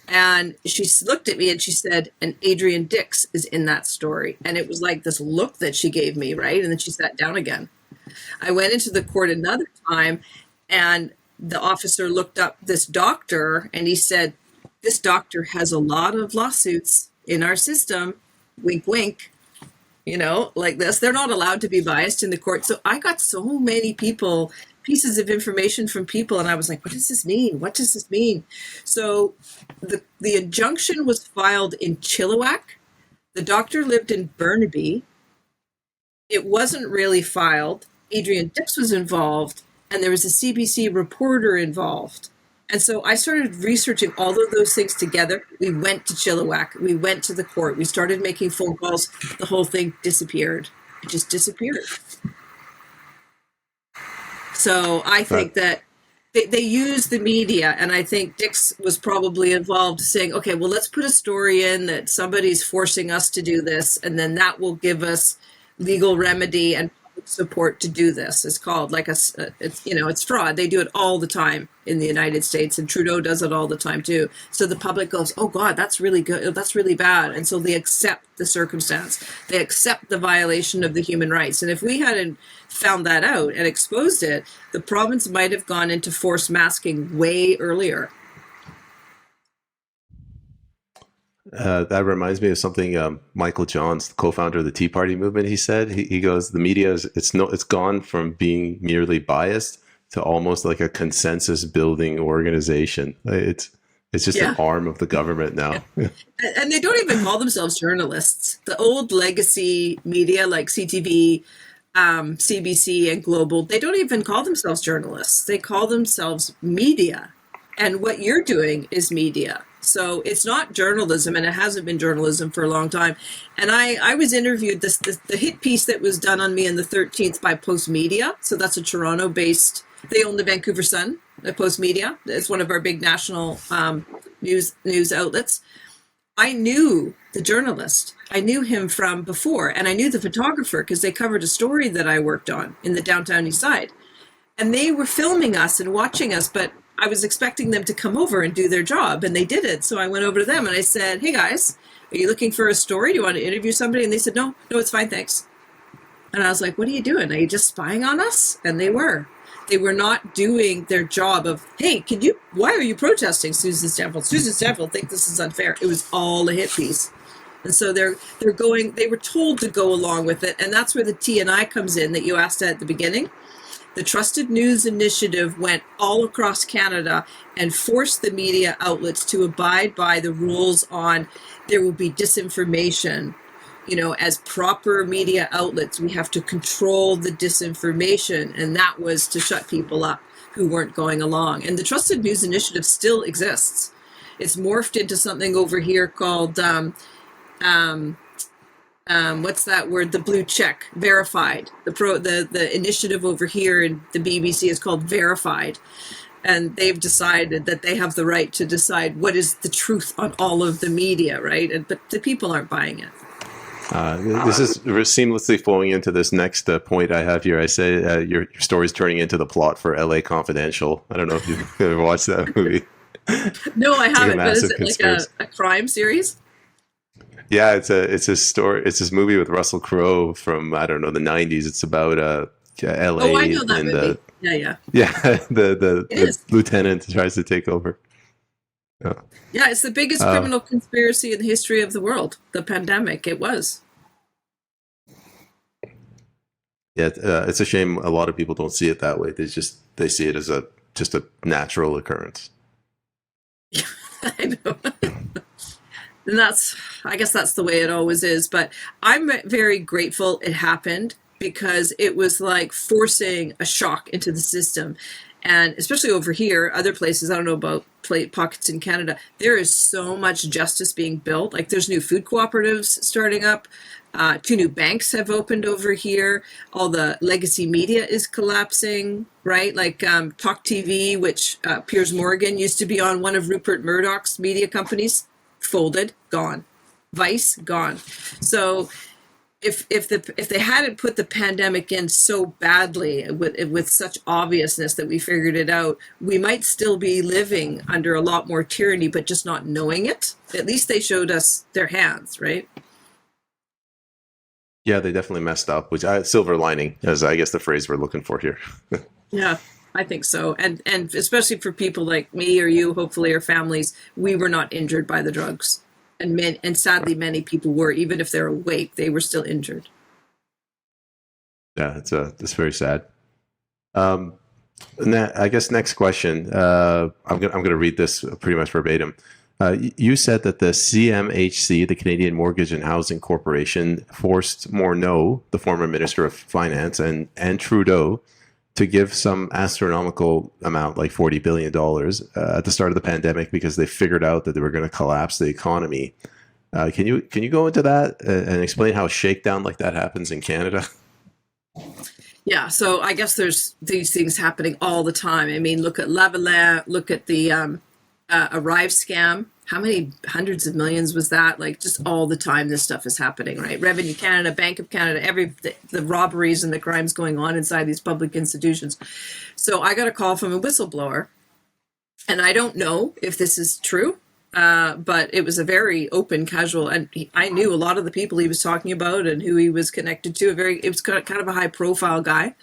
And she looked at me and she said, and Adrian Dix is in that story. And it was like this look that she gave me, right? And then she sat down again. I went into the court another time and the officer looked up this doctor and he said, this doctor has a lot of lawsuits in our system. Wink, wink. You know, like this. They're not allowed to be biased in the court. So I got so many pieces of information from people, and I was like, what does this mean? What does this mean? So the injunction was filed in Chilliwack. The doctor lived in Burnaby. It wasn't really filed. Adrian Dix was involved, and there was a CBC reporter involved. And so I started researching all of those things together. We went to Chilliwack. We went to the court. We started making phone calls. The whole thing disappeared. It just disappeared. So I think that they use the media, and I think Dix was probably involved saying, okay, well, let's put a story in that somebody's forcing us to do this, and then that will give us legal remedy and support to do this. It's called like it's fraud. They do it all the time in the United States, and Trudeau does it all the time too. So the public goes, oh God, that's really good. That's really bad. And so they accept the circumstance. They accept the violation of the human rights. And if we hadn't found that out and exposed it, the province might have gone into forced masking way earlier. That reminds me of something Michael Johns, the co-founder of the Tea Party movement, he said. He goes, the media it's gone from being merely biased to almost like a consensus building organization. It's just an arm of the government now. Yeah. And they don't even call themselves journalists. The old legacy media like CTV, CBC, and Global, they don't even call themselves journalists. They call themselves media. And what you're doing is media. So it's not journalism, and it hasn't been journalism for a long time. And I was interviewed, the hit piece that was done on me on the 13th by Post Media. So that's a Toronto-based, they own the Vancouver Sun, the Post Media. It's one of our big national news outlets. I knew the journalist. I knew him from before, and I knew the photographer because they covered a story that I worked on in the downtown east side. And they were filming us and watching us, but I was expecting them to come over and do their job, and they didn't. So I went over to them and I said, hey guys, are you looking for a story? Do you want to interview somebody? And they said, no, it's fine, thanks. And I was like, what are you doing? Are you just spying on us? And they were. They were not doing their job of, hey, why are you protesting, Susan Stanfield? Susan Stanfield think this is unfair. It was all a hit piece. And so they were told to go along with it. And that's where the T&I comes in that you asked at the beginning. The Trusted News Initiative went all across Canada and forced the media outlets to abide by the rules on there will be disinformation. You know, as proper media outlets, we have to control the disinformation. And that was to shut people up who weren't going along. And the Trusted News Initiative still exists. It's morphed into something over here called what's that word? The blue check, verified. The initiative over here in the BBC is called Verified. And they've decided that they have the right to decide what is the truth on all of the media, right? But the people aren't buying it. This is seamlessly flowing into this next point I have here. I say your story's turning into the plot for LA Confidential. I don't know if you've ever watched that movie. No, I haven't. But is it like a crime series? Yeah, it's a story. It's this movie with Russell Crowe from, I don't know, the 90s. It's about LA. Oh, I know that movie. Yeah. The lieutenant tries to take over. Yeah, it's the biggest criminal conspiracy in the history of the world. The pandemic, it was. Yeah, it's a shame a lot of people don't see it that way. They see it as just a natural occurrence. Yeah, I know. And I guess that's the way it always is. But I'm very grateful it happened because it was like forcing a shock into the system. And especially over here, other places, I don't know about pockets in Canada, there is so much justice being built. Like there's new food cooperatives starting up. 2 new banks have opened over here. All the legacy media is collapsing, right? Like Talk TV, which Piers Morgan used to be on, one of Rupert Murdoch's media companies, folded, gone. Vice, gone. So if they hadn't put the pandemic in so badly with such obviousness that we figured it out, we might still be living under a lot more tyranny, but just not knowing it. At least they showed us their hands, right? Yeah, they definitely messed up, which silver lining is, I guess, the phrase we're looking for here. Yeah, I think so. And especially for people like me or you, hopefully, or families, we were not injured by the drugs. And sadly, many people were. Even if they're awake, they were still injured. Yeah, it's very sad. I guess next question. I'm gonna read this pretty much verbatim. You said that the CMHC, the Canadian Mortgage and Housing Corporation, forced Morneau, the former Minister of Finance, and Trudeau to give some astronomical amount, like $40 billion, at the start of the pandemic because they figured out that they were going to collapse the economy. Can you go into that and explain how a shakedown like that happens in Canada? Yeah, so I guess there's these things happening all the time. I mean, look at Lavalin, look at the Arrive scam. How many hundreds of millions was that? Like, just all the time this stuff is happening, right? Revenue Canada, Bank of Canada, the robberies and the crimes going on inside these public institutions. So I got a call from a whistleblower, and I don't know if this is true, but it was a very open, casual, and I knew a lot of the people he was talking about and who he was connected to. It was kind of a high-profile guy,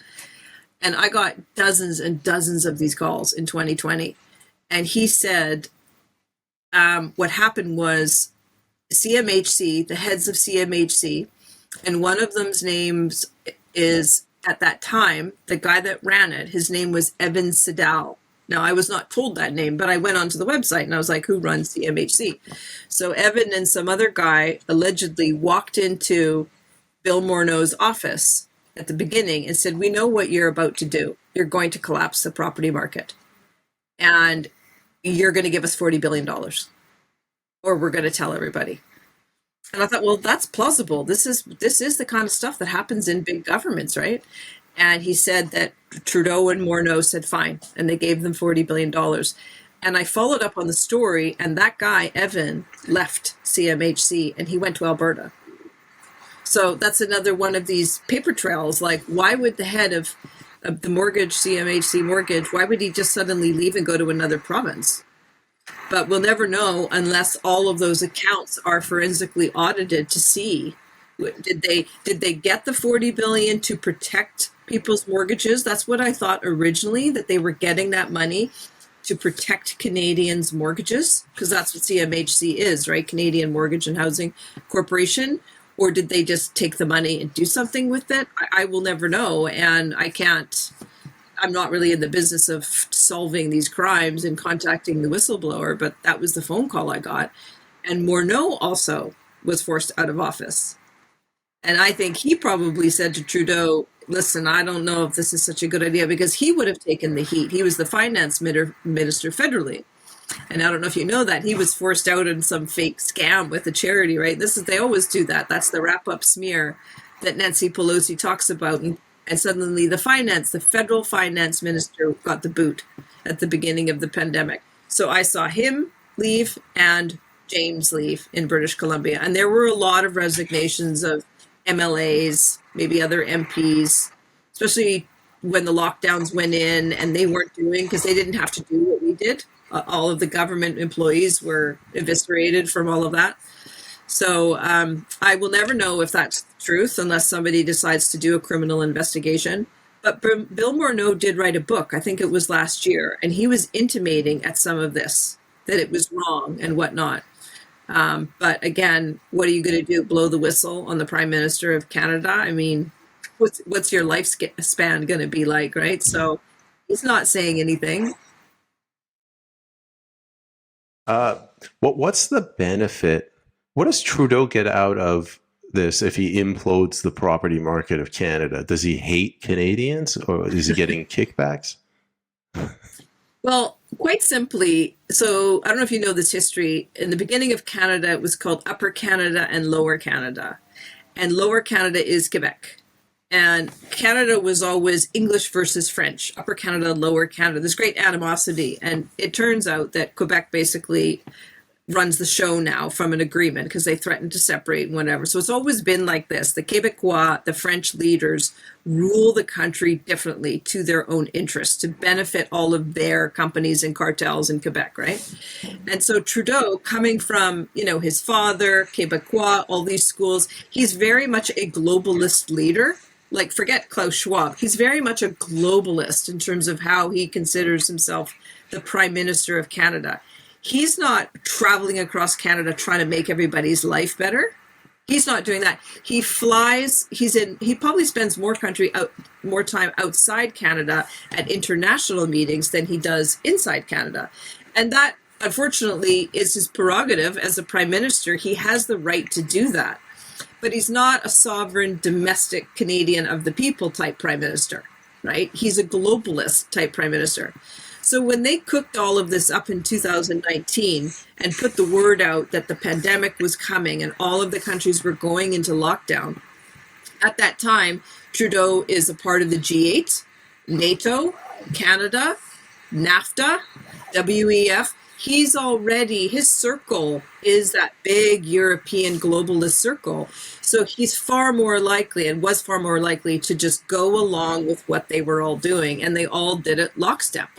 and I got dozens and dozens of these calls in 2020, and he said what happened was CMHC, the heads of CMHC, and one of them's names is, at that time, the guy that ran it, his name was Evan Siddall. Now, I was not told that name, but I went onto the website and I was like, who runs CMHC? So Evan and some other guy allegedly walked into Bill Morneau's office at the beginning and said, we know what you're about to do. You're going to collapse the property market. And you're going to give us $40 billion, or we're going to tell everybody. And I thought, well, that's plausible. This is the kind of stuff that happens in big governments, right? And he said that Trudeau and Morneau said fine, and they gave them $40 billion. And I followed up on the story, and that guy, Evan, left CMHC, and he went to Alberta. So that's another one of these paper trails. Like, why would the head of the mortgage, CMHC mortgage, why would he just suddenly leave and go to another province? But we'll never know unless all of those accounts are forensically audited to see, did they get the 40 billion to protect people's mortgages? That's what I thought originally, that they were getting that money to protect Canadians' mortgages, because that's what CMHC is, right? Canadian Mortgage and Housing Corporation. Or did they just take the money and do something with it? I will never know. And I'm not really in the business of solving these crimes and contacting the whistleblower, but that was the phone call I got. And Morneau also was forced out of office. And I think he probably said to Trudeau, listen, I don't know if this is such a good idea, because he would have taken the heat. He was the finance minister federally. And I don't know if you know that he was forced out in some fake scam with a charity, right? They always do that. That's the wrap-up smear that Nancy Pelosi talks about. And suddenly the federal finance minister got the boot at the beginning of the pandemic. So I saw him leave and James leave in British Columbia. And there were a lot of resignations of MLAs, maybe other MPs, especially when the lockdowns went in and they weren't doing, because they didn't have to do what we did. All of the government employees were eviscerated from all of that. So I will never know if that's the truth unless somebody decides to do a criminal investigation. But Bill Morneau did write a book, I think it was last year, and he was intimating at some of this that it was wrong and whatnot. But again, what are you going to do? Blow the whistle on the Prime Minister of Canada? I mean, what's your lifespan going to be like, right? So he's not saying anything. What's the benefit? What does Trudeau get out of this if he implodes the property market of Canada? Does he hate Canadians, or is he getting kickbacks? Well, quite simply, so I don't know if you know this history. In the beginning of Canada, it was called Upper Canada and Lower Canada. And Lower Canada is Quebec. And Canada was always English versus French, Upper Canada, Lower Canada. There's great animosity. And it turns out that Quebec basically runs the show now from an agreement because they threatened to separate and whatever. So it's always been like this. The Quebecois, the French leaders, rule the country differently to their own interests to benefit all of their companies and cartels in Quebec, right? And so Trudeau, coming from, his father, Quebecois, all these schools, he's very much a globalist leader. Like, forget Klaus Schwab. He's very much a globalist in terms of how he considers himself the Prime Minister of Canada. He's not traveling across Canada trying to make everybody's life better. He's not doing that. He flies. He probably spends more time outside Canada at international meetings than he does inside Canada. And that, unfortunately, is his prerogative as a prime minister. He has the right to do that. But he's not a sovereign, domestic Canadian of the people type prime minister, right? He's a globalist type prime minister. So when they cooked all of this up in 2019 and put the word out that the pandemic was coming and all of the countries were going into lockdown, at that time, Trudeau is a part of the G8, NATO, Canada, NAFTA, WEF. His circle is that big European globalist circle. So he's far more likely and was far more likely to just go along with what they were all doing. And they all did it lockstep.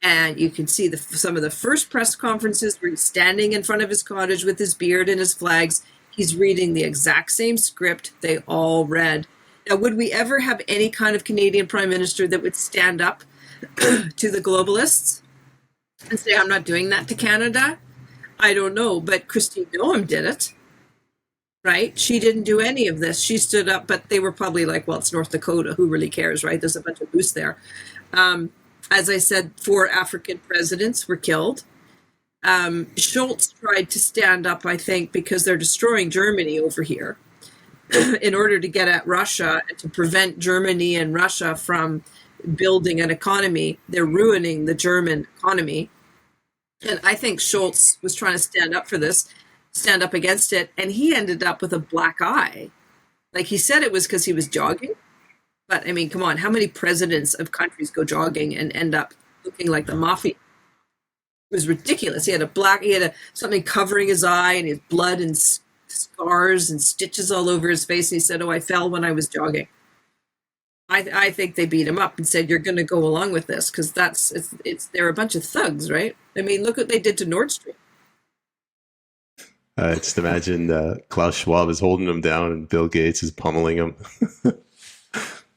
And you can see some of the first press conferences where he's standing in front of his cottage with his beard and his flags. He's reading the exact same script they all read. Now, would we ever have any kind of Canadian prime minister that would stand up to the globalists and say, I'm not doing that to Canada? I don't know. But Christine Noem did it, right? She didn't do any of this. She stood up, but they were probably like, well, it's North Dakota. Who really cares, right? There's a bunch of moose there. As I said, 4 African presidents were killed. Schultz tried to stand up, I think, because they're destroying Germany over here in order to get at Russia and to prevent Germany and Russia from building an economy. They're ruining the German economy. And I think Schultz was trying to stand up against it, and he ended up with a black eye. Like, he said it was because he was jogging. But I mean, come on, how many presidents of countries go jogging and end up looking like the mafia? It was ridiculous. He had something covering his eye, and he had blood and scars and stitches all over his face. And he said, "Oh, I fell when I was jogging." I think they beat him up and said, "You're going to go along with this because they're a bunch of thugs, right?" I mean, look what they did to Nord Stream. Just imagine Klaus Schwab is holding him down and Bill Gates is pummeling him.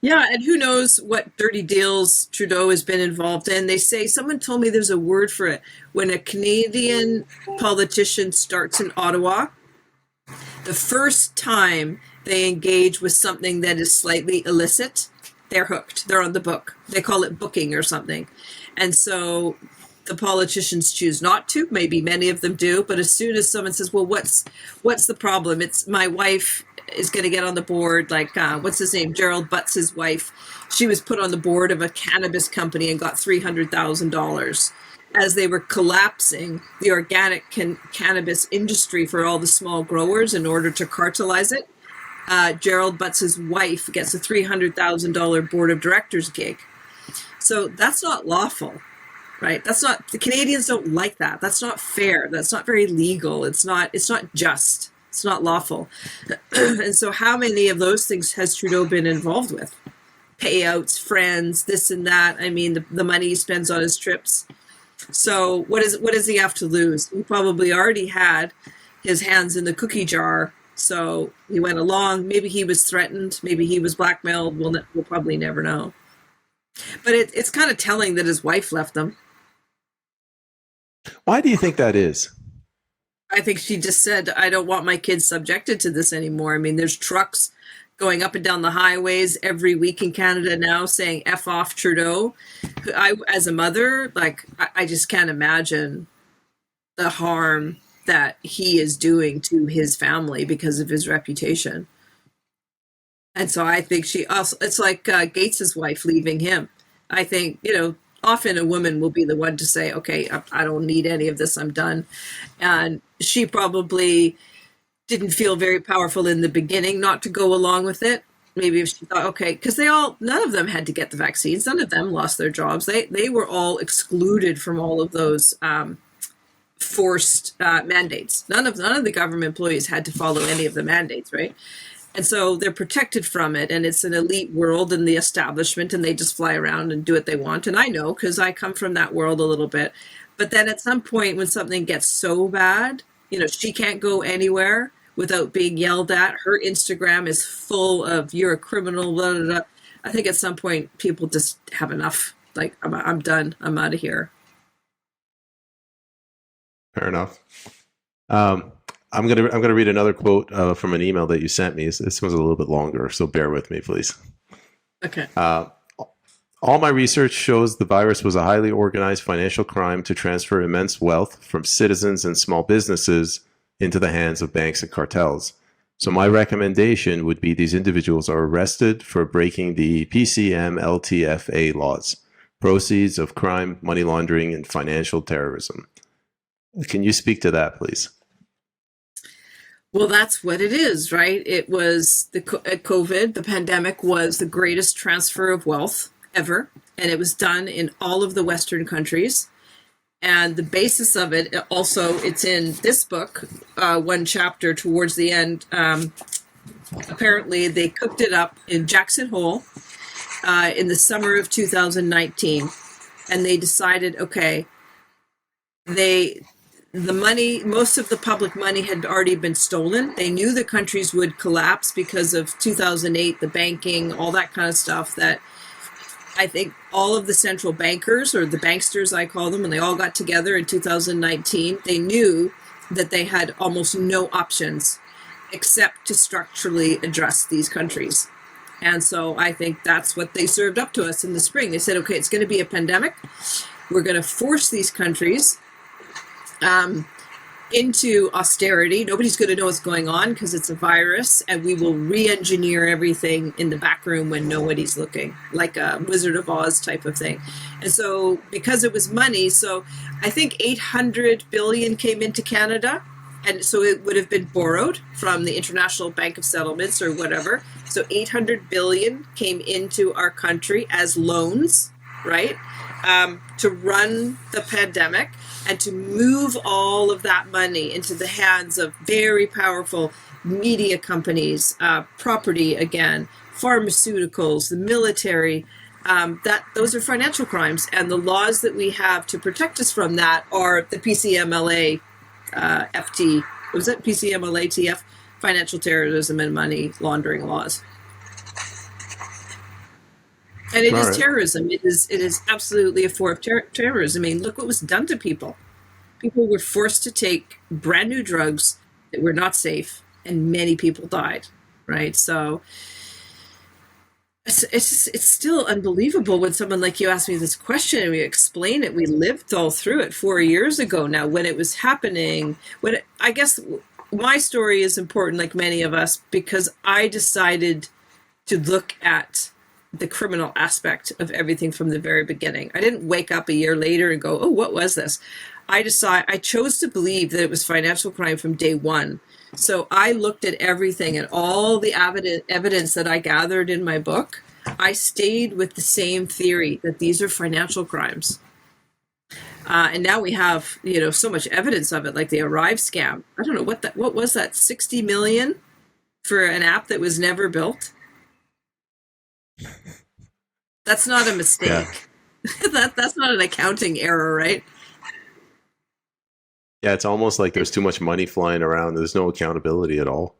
Yeah, and who knows what dirty deals Trudeau has been involved in. They say, someone told me there's a word for it. When a Canadian politician starts in Ottawa, the first time they engage with something that is slightly illicit, they're hooked. They're on the book. They call it booking or something. And so the politicians choose not to. Maybe many of them do. But as soon as someone says, well, what's the problem? It's my wife is going to get on the board, like, what's his name? Gerald Butts' wife. She was put on the board of a cannabis company and got $300,000 as they were collapsing the organic cannabis industry for all the small growers in order to cartelize it. Gerald Butts' wife gets a $300,000 board of directors gig. So that's not lawful, right? The Canadians don't like that. That's not fair. That's not very legal. It's not just. It's not lawful. And so how many of those things has Trudeau been involved with? Payouts, friends, this and that. I mean, the money he spends on his trips. So what does he have to lose? He probably already had his hands in the cookie jar. So he went along. Maybe he was threatened. Maybe he was blackmailed. We'll probably never know. But it's kind of telling that his wife left him. Why do you think that is? I think she just said, I don't want my kids subjected to this anymore. I mean, there's trucks going up and down the highways every week in Canada now saying F off Trudeau. As a mother, I just can't imagine the harm that he is doing to his family because of his reputation. And so I think it's like Gates's wife leaving him. I think, often a woman will be the one to say, okay, I don't need any of this, I'm done. And she probably didn't feel very powerful in the beginning not to go along with it. Maybe if she thought, okay, because none of them had to get the vaccines. None of them lost their jobs. They were all excluded from all of those forced mandates. None of the government employees had to follow any of the mandates, right? And so they're protected from it, and it's an elite world in the establishment, and they just fly around and do what they want. And I know because I come from that world a little bit. But then at some point when something gets so bad, she can't go anywhere without being yelled at. Her Instagram is full of "you're a criminal," blah, blah, blah. I think at some point people just have enough. Like, I'm done. I'm out of here. Fair enough. I'm gonna read another quote from an email that you sent me. This one's a little bit longer, so bear with me, please. Okay. All my research shows the virus was a highly organized financial crime to transfer immense wealth from citizens and small businesses into the hands of banks and cartels. So my recommendation would be these individuals are arrested for breaking the PCM LTFA laws, proceeds of crime, money laundering, and financial terrorism. Can you speak to that, please? Well, that's what it is, right? It was the COVID, the pandemic was the greatest transfer of wealth ever, and it was done in all of the Western countries. And the basis of it, also, it's in this book, one chapter towards the end. Apparently, they cooked it up in Jackson Hole in the summer of 2019, and they decided, okay, the money, most of the public money had already been stolen. They knew the countries would collapse because of 2008, the banking, all that kind of stuff, that I think all of the central bankers, or the banksters I call them, when they all got together in 2019, they knew that they had almost no options except to structurally address these countries. And so I think that's what they served up to us in the spring. They said, okay, it's going to be a pandemic. We're going to force these countries into austerity. Nobody's going to know what's going on because it's a virus, and we will re-engineer everything in the back room when nobody's looking, like a Wizard of Oz type of thing. And so because it was money, so I think 800 billion came into Canada, and so it would have been borrowed from the International Bank of Settlements or whatever. So 800 billion came into our country as loans, right? To run the pandemic and to move all of that money into the hands of very powerful media companies, property again, pharmaceuticals, the military. Those are financial crimes, and the laws that we have to protect us from that are the PCMLA, FT. Was it PCMLATF? Financial terrorism and money laundering laws. And it is terrorism. It is absolutely a form of terrorism. I mean, look what was done to people. People were forced to take brand new drugs that were not safe, and many people died, right? So it's still unbelievable when someone like you asked me this question and we explain it. We lived all through it 4 years ago now when it was happening. I guess my story is important, like many of us, because I decided to look at the criminal aspect of everything from the very beginning. I didn't wake up a year later and go, oh, what was this? I chose to believe that it was financial crime from day one. So I looked at everything and all the evidence that I gathered in my book. I stayed with the same theory that these are financial crimes. And now we have, so much evidence of it, like the Arrive scam. I don't know what was that, 60 million for an app that was never built? That's not a mistake. Yeah. That's not an accounting error, right? Yeah, it's almost like there's too much money flying around. There's no accountability at all.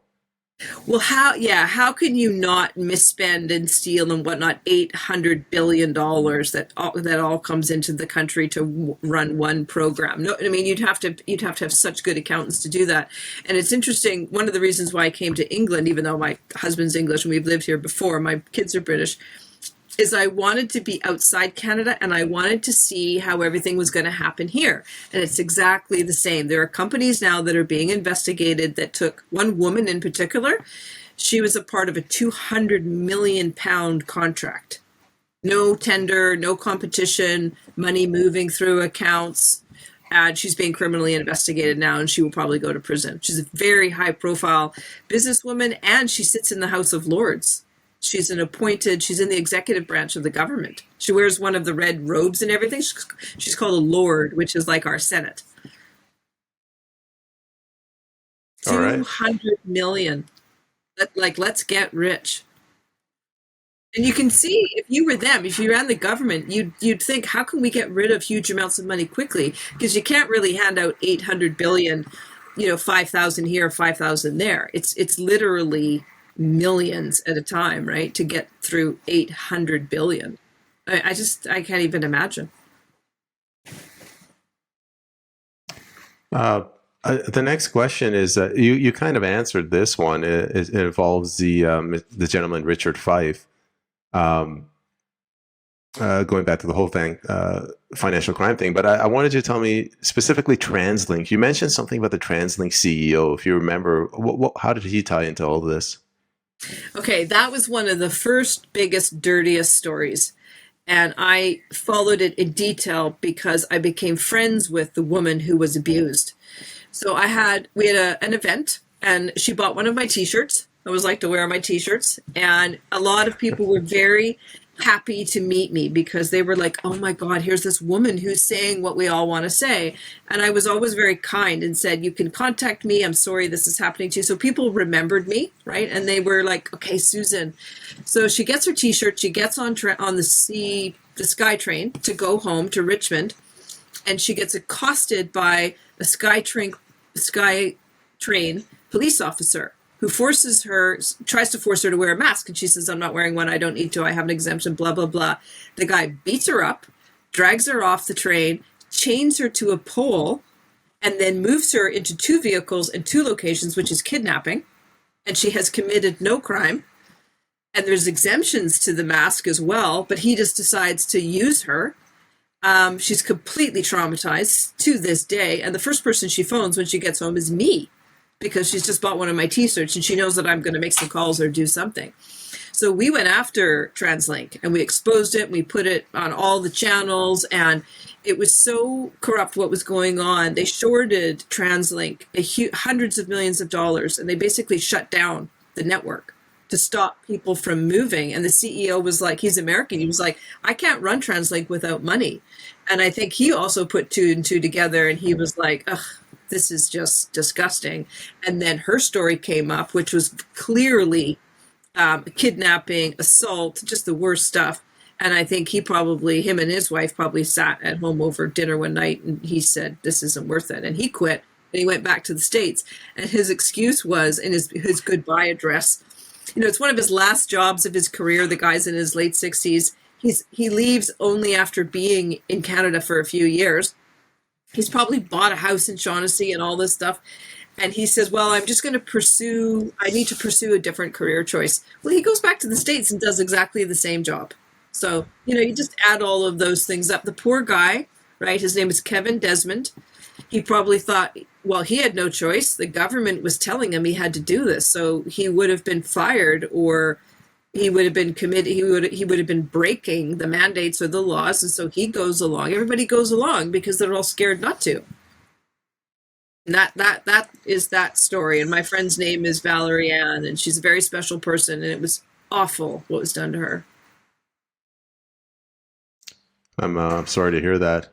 Well, how can you not misspend and steal and whatnot $800 billion that all comes into the country to run one program? No, I mean, you'd have to have such good accountants to do that. And it's interesting. One of the reasons why I came to England, even though my husband's English and we've lived here before, my kids are British, is I wanted to be outside Canada and I wanted to see how everything was going to happen here. And it's exactly the same. There are companies now that are being investigated that took one woman in particular. She was a part of a £200 million contract. No tender, no competition, money moving through accounts. And she's being criminally investigated now, and she will probably go to prison. She's a very high profile businesswoman, and she sits in the House of Lords. She's in the executive branch of the government. She wears one of the red robes and everything. She's called a lord, which is like our Senate. All right. 200 million. Let's get rich. And you can see if you were them, if you ran the government, you'd think, how can we get rid of huge amounts of money quickly? Because you can't really hand out 800 billion, 5,000 here, 5,000 there. It's literally millions at a time, right? To get through 800 billion. I can't even imagine. The next question is you kind of answered this one. It involves the gentleman Richard Fife. Going back to the whole thing, financial crime thing, but I wanted you to tell me specifically TransLink. You mentioned something about the TransLink CEO. If you remember, how did he tie into all of this? Okay, that was one of the first, biggest, dirtiest stories. And I followed it in detail because I became friends with the woman who was abused. So we had an event, and she bought one of my t-shirts. I always like to wear my t-shirts. And a lot of people were very happy to meet me because they were like, oh my God, here's this woman who's saying what we all want to say. And I was always very kind and said, you can contact me. I'm sorry this is happening to you. So people remembered me, right? And they were like, okay, Susan. So she gets her t-shirt. She gets on the Sky train to go home to Richmond. And she gets accosted by a Sky train police officer who tries to force her to wear a mask. And she says, I'm not wearing one. I don't need to. I have an exemption, blah, blah, blah. The guy beats her up, drags her off the train, chains her to a pole, and then moves her into 2 vehicles in 2 locations, which is kidnapping. And she has committed no crime. And there's exemptions to the mask as well, but he just decides to use her. She's completely traumatized to this day. And the first person she phones when she gets home is me, because she's just bought one of my t-shirts and she knows that I'm going to make some calls or do something. So we went after TransLink and we exposed it and we put it on all the channels, and it was so corrupt what was going on. They shorted TransLink hundreds of millions of dollars, and they basically shut down the network to stop people from moving. And the CEO was like, he's American. He was like, I can't run TransLink without money. And I think he also put 2 and 2 together, and he was like, ugh, this is just disgusting. And then her story came up, which was clearly kidnapping, assault, just the worst stuff. And I think him and his wife probably sat at home over dinner one night, and he said, this isn't worth it. And he quit, and he went back to the States. And his excuse was in his goodbye address. It's one of his last jobs of his career. The guy's in his late 60s. He leaves only after being in Canada for a few years. He's probably bought a house in Shaughnessy and all this stuff. And he says, well, I need to pursue a different career choice. Well, he goes back to the States and does exactly the same job. So, you just add all of those things up. The poor guy, right? His name is Kevin Desmond. He probably thought, well, he had no choice. The government was telling him he had to do this. So he would have been fired, or he would have been committed. He would have been breaking the mandates or the laws. And so he goes along. Everybody goes along because they're all scared not to. And that is that story. And my friend's name is Valerie Ann, and she's a very special person. And it was awful what was done to her. I'm sorry to hear that.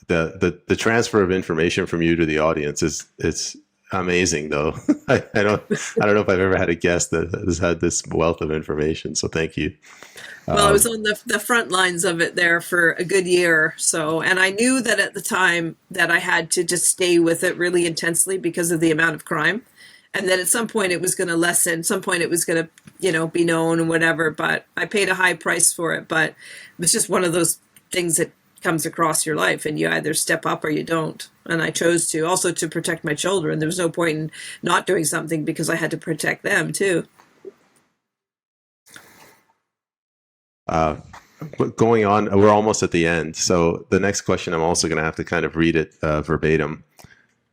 The transfer of information from you to the audience is amazing, though. I don't know if I've ever had a guest that has had this wealth of information. So thank you. Well, I was on the front lines of it there for a good year. So, and I knew that at the time that I had to just stay with it really intensely because of the amount of crime. And then at some point it was going to lessen. Some point it was going to, be known and whatever. But I paid a high price for it. But it was just one of those things that comes across your life, and you either step up or you don't. And I chose to, also to protect my children. There was no point in not doing something because I had to protect them too. Going on, we're almost at the end. So the next question, I'm also going to have to kind of read it verbatim.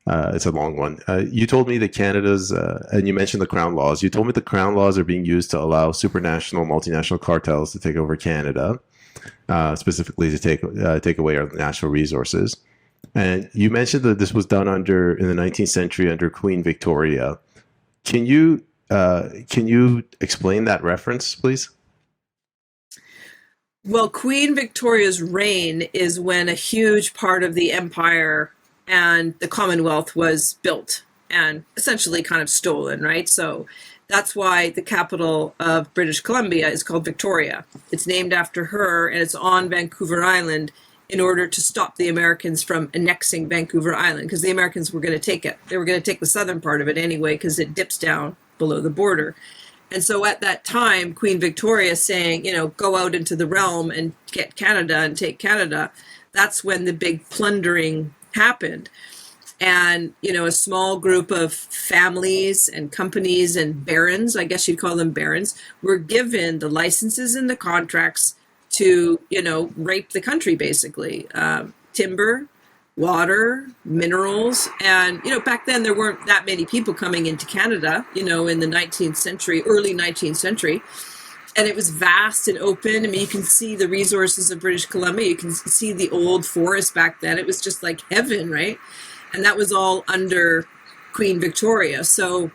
It's a long one. You told me that Canada's, and you mentioned the Crown laws. You told me the Crown laws are being used to allow supranational, multinational cartels to take over Canada, specifically to take away our natural resources. And you mentioned that this was done in the 19th century under Queen Victoria. Can you explain that reference, please? Well, Queen Victoria's reign is when a huge part of the empire and the Commonwealth was built. and essentially kind of stolen, right? So that's why the capital of British Columbia is called Victoria. It's named after her, and it's on Vancouver Island in order to stop the Americans from annexing Vancouver Island, because the Americans were going to take it. They were going to take the southern part of it anyway, because it dips down below the border. And so at that time, Queen Victoria saying, go out into the realm and get Canada and take Canada, that's when the big plundering happened. And, a small group of families and companies and barons, I guess you'd call them barons, were given the licenses and the contracts to, rape the country, basically. Timber, water, minerals. And, back then there weren't that many people coming into Canada, in the 19th century, early 19th century. And it was vast and open. I mean, you can see the resources of British Columbia. You can see the old forest back then. It was just like heaven, right? And that was all under Queen Victoria. So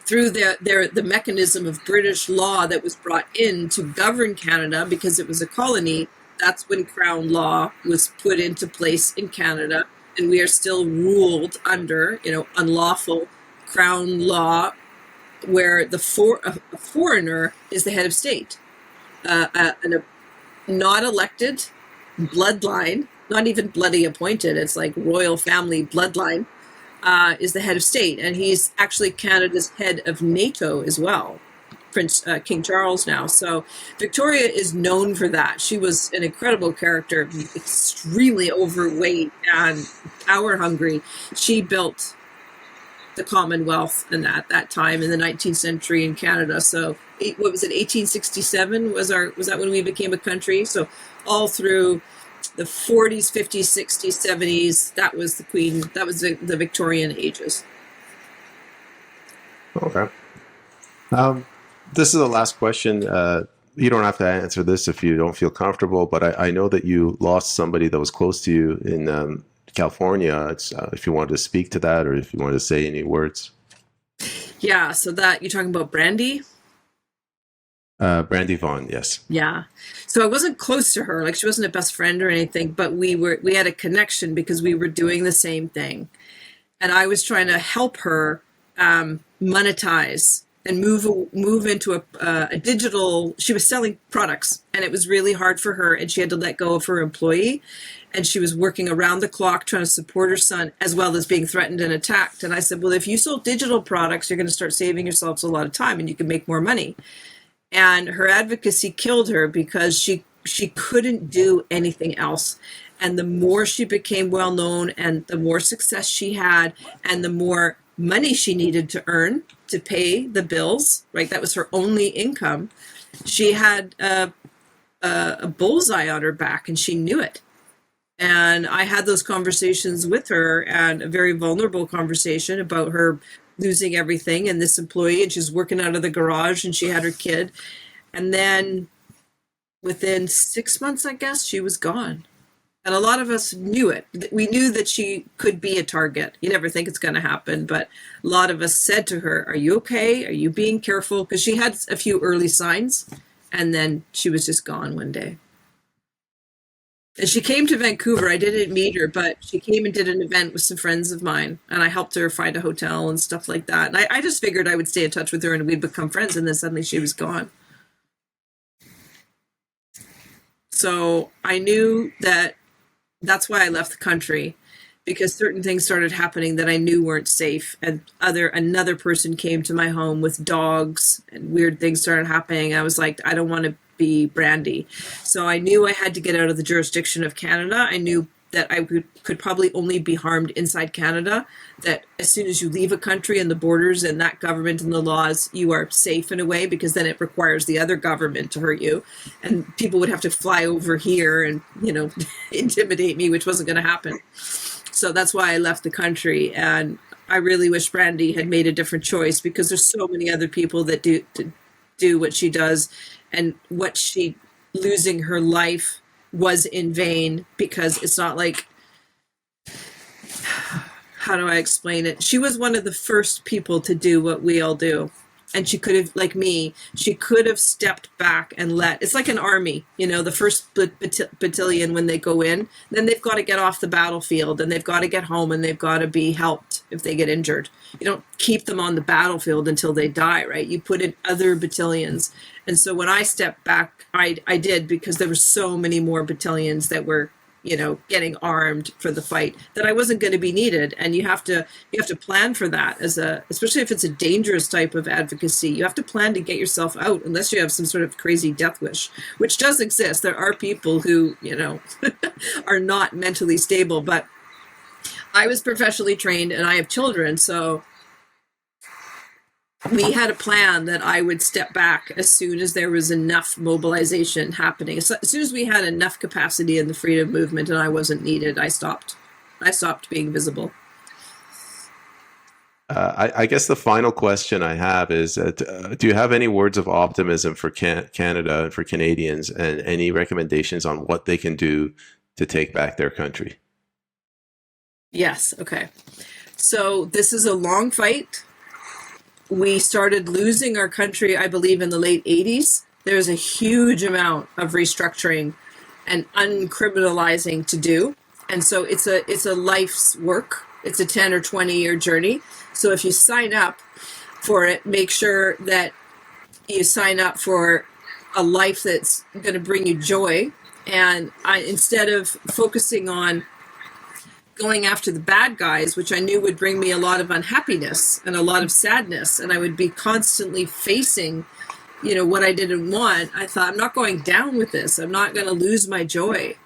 through the mechanism of British law that was brought in to govern Canada, because it was a colony, that's when Crown law was put into place in Canada. And we are still ruled under, unlawful Crown law, where a foreigner is the head of state. A not elected bloodline, not even bloody appointed, it's like royal family bloodline, is the head of state. And he's actually Canada's head of NATO as well, King Charles now. So Victoria is known for that. She was an incredible character, extremely overweight and power hungry. She built the Commonwealth in that time in the 19th century in Canada. So what was it, 1867 was that when we became a country? So all through the 40s, 50s, 60s, 70s, that was the queen, that was the Victorian ages. Okay. This is the last question. You don't have to answer this if you don't feel comfortable, but I know that you lost somebody that was close to you in California. If you wanted to speak to that, or if you wanted to say any words. Yeah, so that you're talking about Brandy? Brandy Vaughn, yes. Yeah. So I wasn't close to her, like she wasn't a best friend or anything, but we had a connection because we were doing the same thing. And I was trying to help her monetize and move into a digital. She was selling products, and it was really hard for her, and she had to let go of her employee, and she was working around the clock trying to support her son, as well as being threatened and attacked. And I said, well, if you sold digital products, you're going to start saving yourselves a lot of time, and you can make more money. And her advocacy killed her because she couldn't do anything else. And the more she became well known, and the more success she had, and the more money she needed to earn to pay the bills, right? That was her only income. She had a bullseye on her back, and she knew it. And I had those conversations with her, and a very vulnerable conversation about her losing everything and this employee, and she's working out of the garage, and she had her kid. And then within 6 months, I guess, she was gone. And a lot of us knew it. We knew that she could be a target. You never think it's going to happen, but a lot of us said to her, are you okay? Are you being careful? Because she had a few early signs, and then she was just gone one day. And she came to Vancouver. I didn't meet her, but she came and did an event with some friends of mine, and I helped her find a hotel and stuff like that. And I just figured I would stay in touch with her and we'd become friends, and then suddenly she was gone. So I knew that's why I left the country, because certain things started happening that I knew weren't safe. And another person came to my home with dogs, and weird things started happening. I was like, I don't want to be Brandy. So I knew I had to get out of the jurisdiction of Canada. I knew that I could probably only be harmed inside Canada, that as soon as you leave a country and the borders and that government and the laws, you are safe in a way, because then it requires the other government to hurt you. And people would have to fly over here and, intimidate me, which wasn't going to happen. So that's why I left the country. And I really wish Brandy had made a different choice, because there's so many other people that do what she does, and losing her life was in vain, because it's not like, how do I explain it? She was one of the first people to do what we all do. And she could have, like me, she could have stepped back and it's like an army, the first battalion when they go in, then they've got to get off the battlefield and they've got to get home and they've got to be helped if they get injured. You don't keep them on the battlefield until they die, right? You put in other battalions. And so when I stepped back, I did, because there were so many more battalions that were getting armed for the fight, that I wasn't going to be needed. And you have to plan for that, especially if it's a dangerous type of advocacy. You have to plan to get yourself out, unless you have some sort of crazy death wish, which does exist. There are people who, are not mentally stable, but I was professionally trained and I have children. So we had a plan that I would step back as soon as there was enough mobilization happening. As soon as we had enough capacity in the freedom movement and I wasn't needed, I stopped being visible. I guess the final question I have is, do you have any words of optimism for Canada and for Canadians, and any recommendations on what they can do to take back their country? Yes. Okay. So this is a long fight. We started losing our country, I believe, in the late 80s. There's a huge amount of restructuring and uncriminalizing to do. And so it's a life's work. It's a 10 or 20-year journey. So if you sign up for it, make sure that you sign up for a life that's going to bring you joy. And instead of focusing on going after the bad guys, which I knew would bring me a lot of unhappiness and a lot of sadness, and I would be constantly facing, what I didn't want, I thought, I'm not going down with this. I'm not going to lose my joy.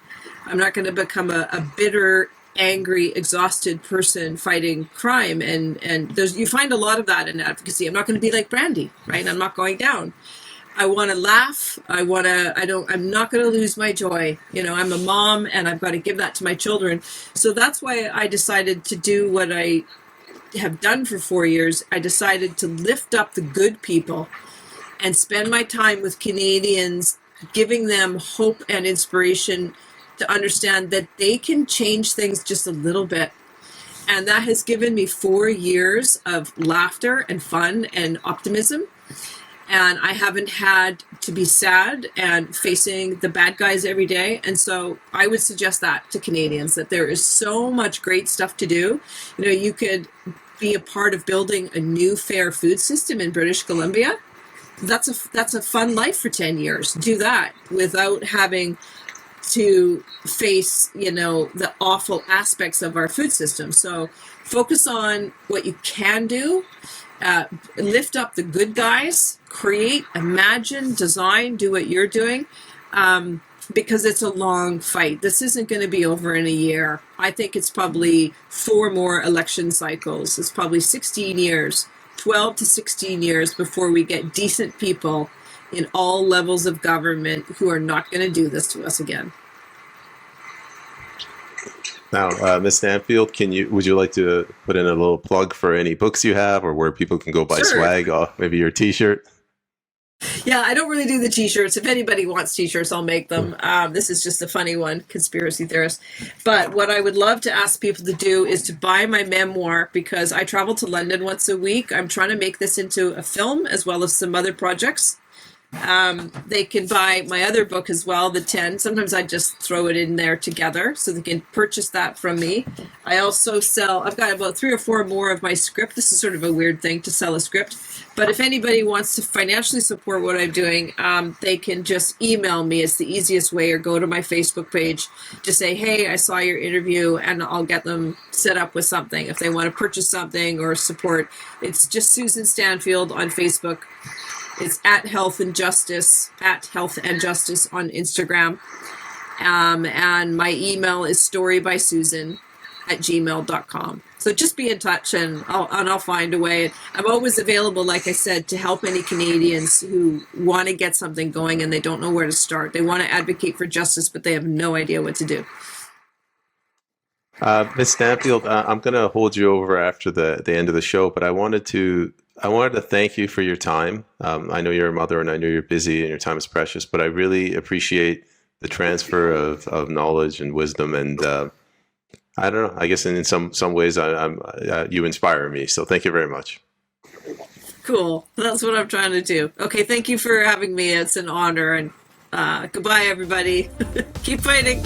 I'm not going to become a bitter, angry, exhausted person fighting crime. And you find a lot of that in advocacy. I'm not going to be like Brandy, right? I'm not going down. I want to laugh. I'm not going to lose my joy. I'm a mom and I've got to give that to my children. So that's why I decided to do what I have done for 4 years. I decided to lift up the good people and spend my time with Canadians, giving them hope and inspiration to understand that they can change things just a little bit. And that has given me 4 years of laughter and fun and optimism. And I haven't had to be sad and facing the bad guys every day. And so I would suggest that to Canadians, that there is so much great stuff to do. You could be a part of building a new fair food system in British Columbia. That's a fun life for 10 years. Do that without having to face, the awful aspects of our food system. So focus on what you can do. Lift up the good guys, create, imagine, design, do what you're doing, because it's a long fight. This isn't going to be over in a year. I think it's probably 4 more election cycles. It's probably 16 years, 12 to 16 years before we get decent people in all levels of government who are not going to do this to us again. Now, Ms. Standfield, would you like to put in a little plug for any books you have, or where people can go buy swag, maybe your T-shirt? Yeah, I don't really do the T-shirts. If anybody wants T-shirts, I'll make them. This is just a funny one, conspiracy theorist. But what I would love to ask people to do is to buy my memoir, because I travel to London once a week. I'm trying to make this into a film as well as some other projects. They can buy my other book as well, The 10. Sometimes I just throw it in there together, so they can purchase that from me. I also I've got about 3 or 4 more of my script. This is sort of a weird thing to sell a script. But if anybody wants to financially support what I'm doing, they can just email me. It's the easiest way, or go to my Facebook page to say, hey, I saw your interview, and I'll get them set up with something. If they want to purchase something or support, it's just Susan Standfield on Facebook. It's at Health and Justice on Instagram. And my email is storybysusan@gmail.com. So just be in touch, and I'll find a way. I'm always available, like I said, to help any Canadians who want to get something going and they don't know where to start. They want to advocate for justice, but they have no idea what to do. Ms. Stanfield, I'm going to hold you over after the end of the show, but I wanted to thank you for your time. I know you're a mother, and I know you're busy and your time is precious, but I really appreciate the transfer of knowledge and wisdom. And I don't know, I guess in some ways you inspire me. So thank you very much. Cool. That's what I'm trying to do. Okay, thank you for having me. It's an honor. And goodbye, everybody. Keep fighting.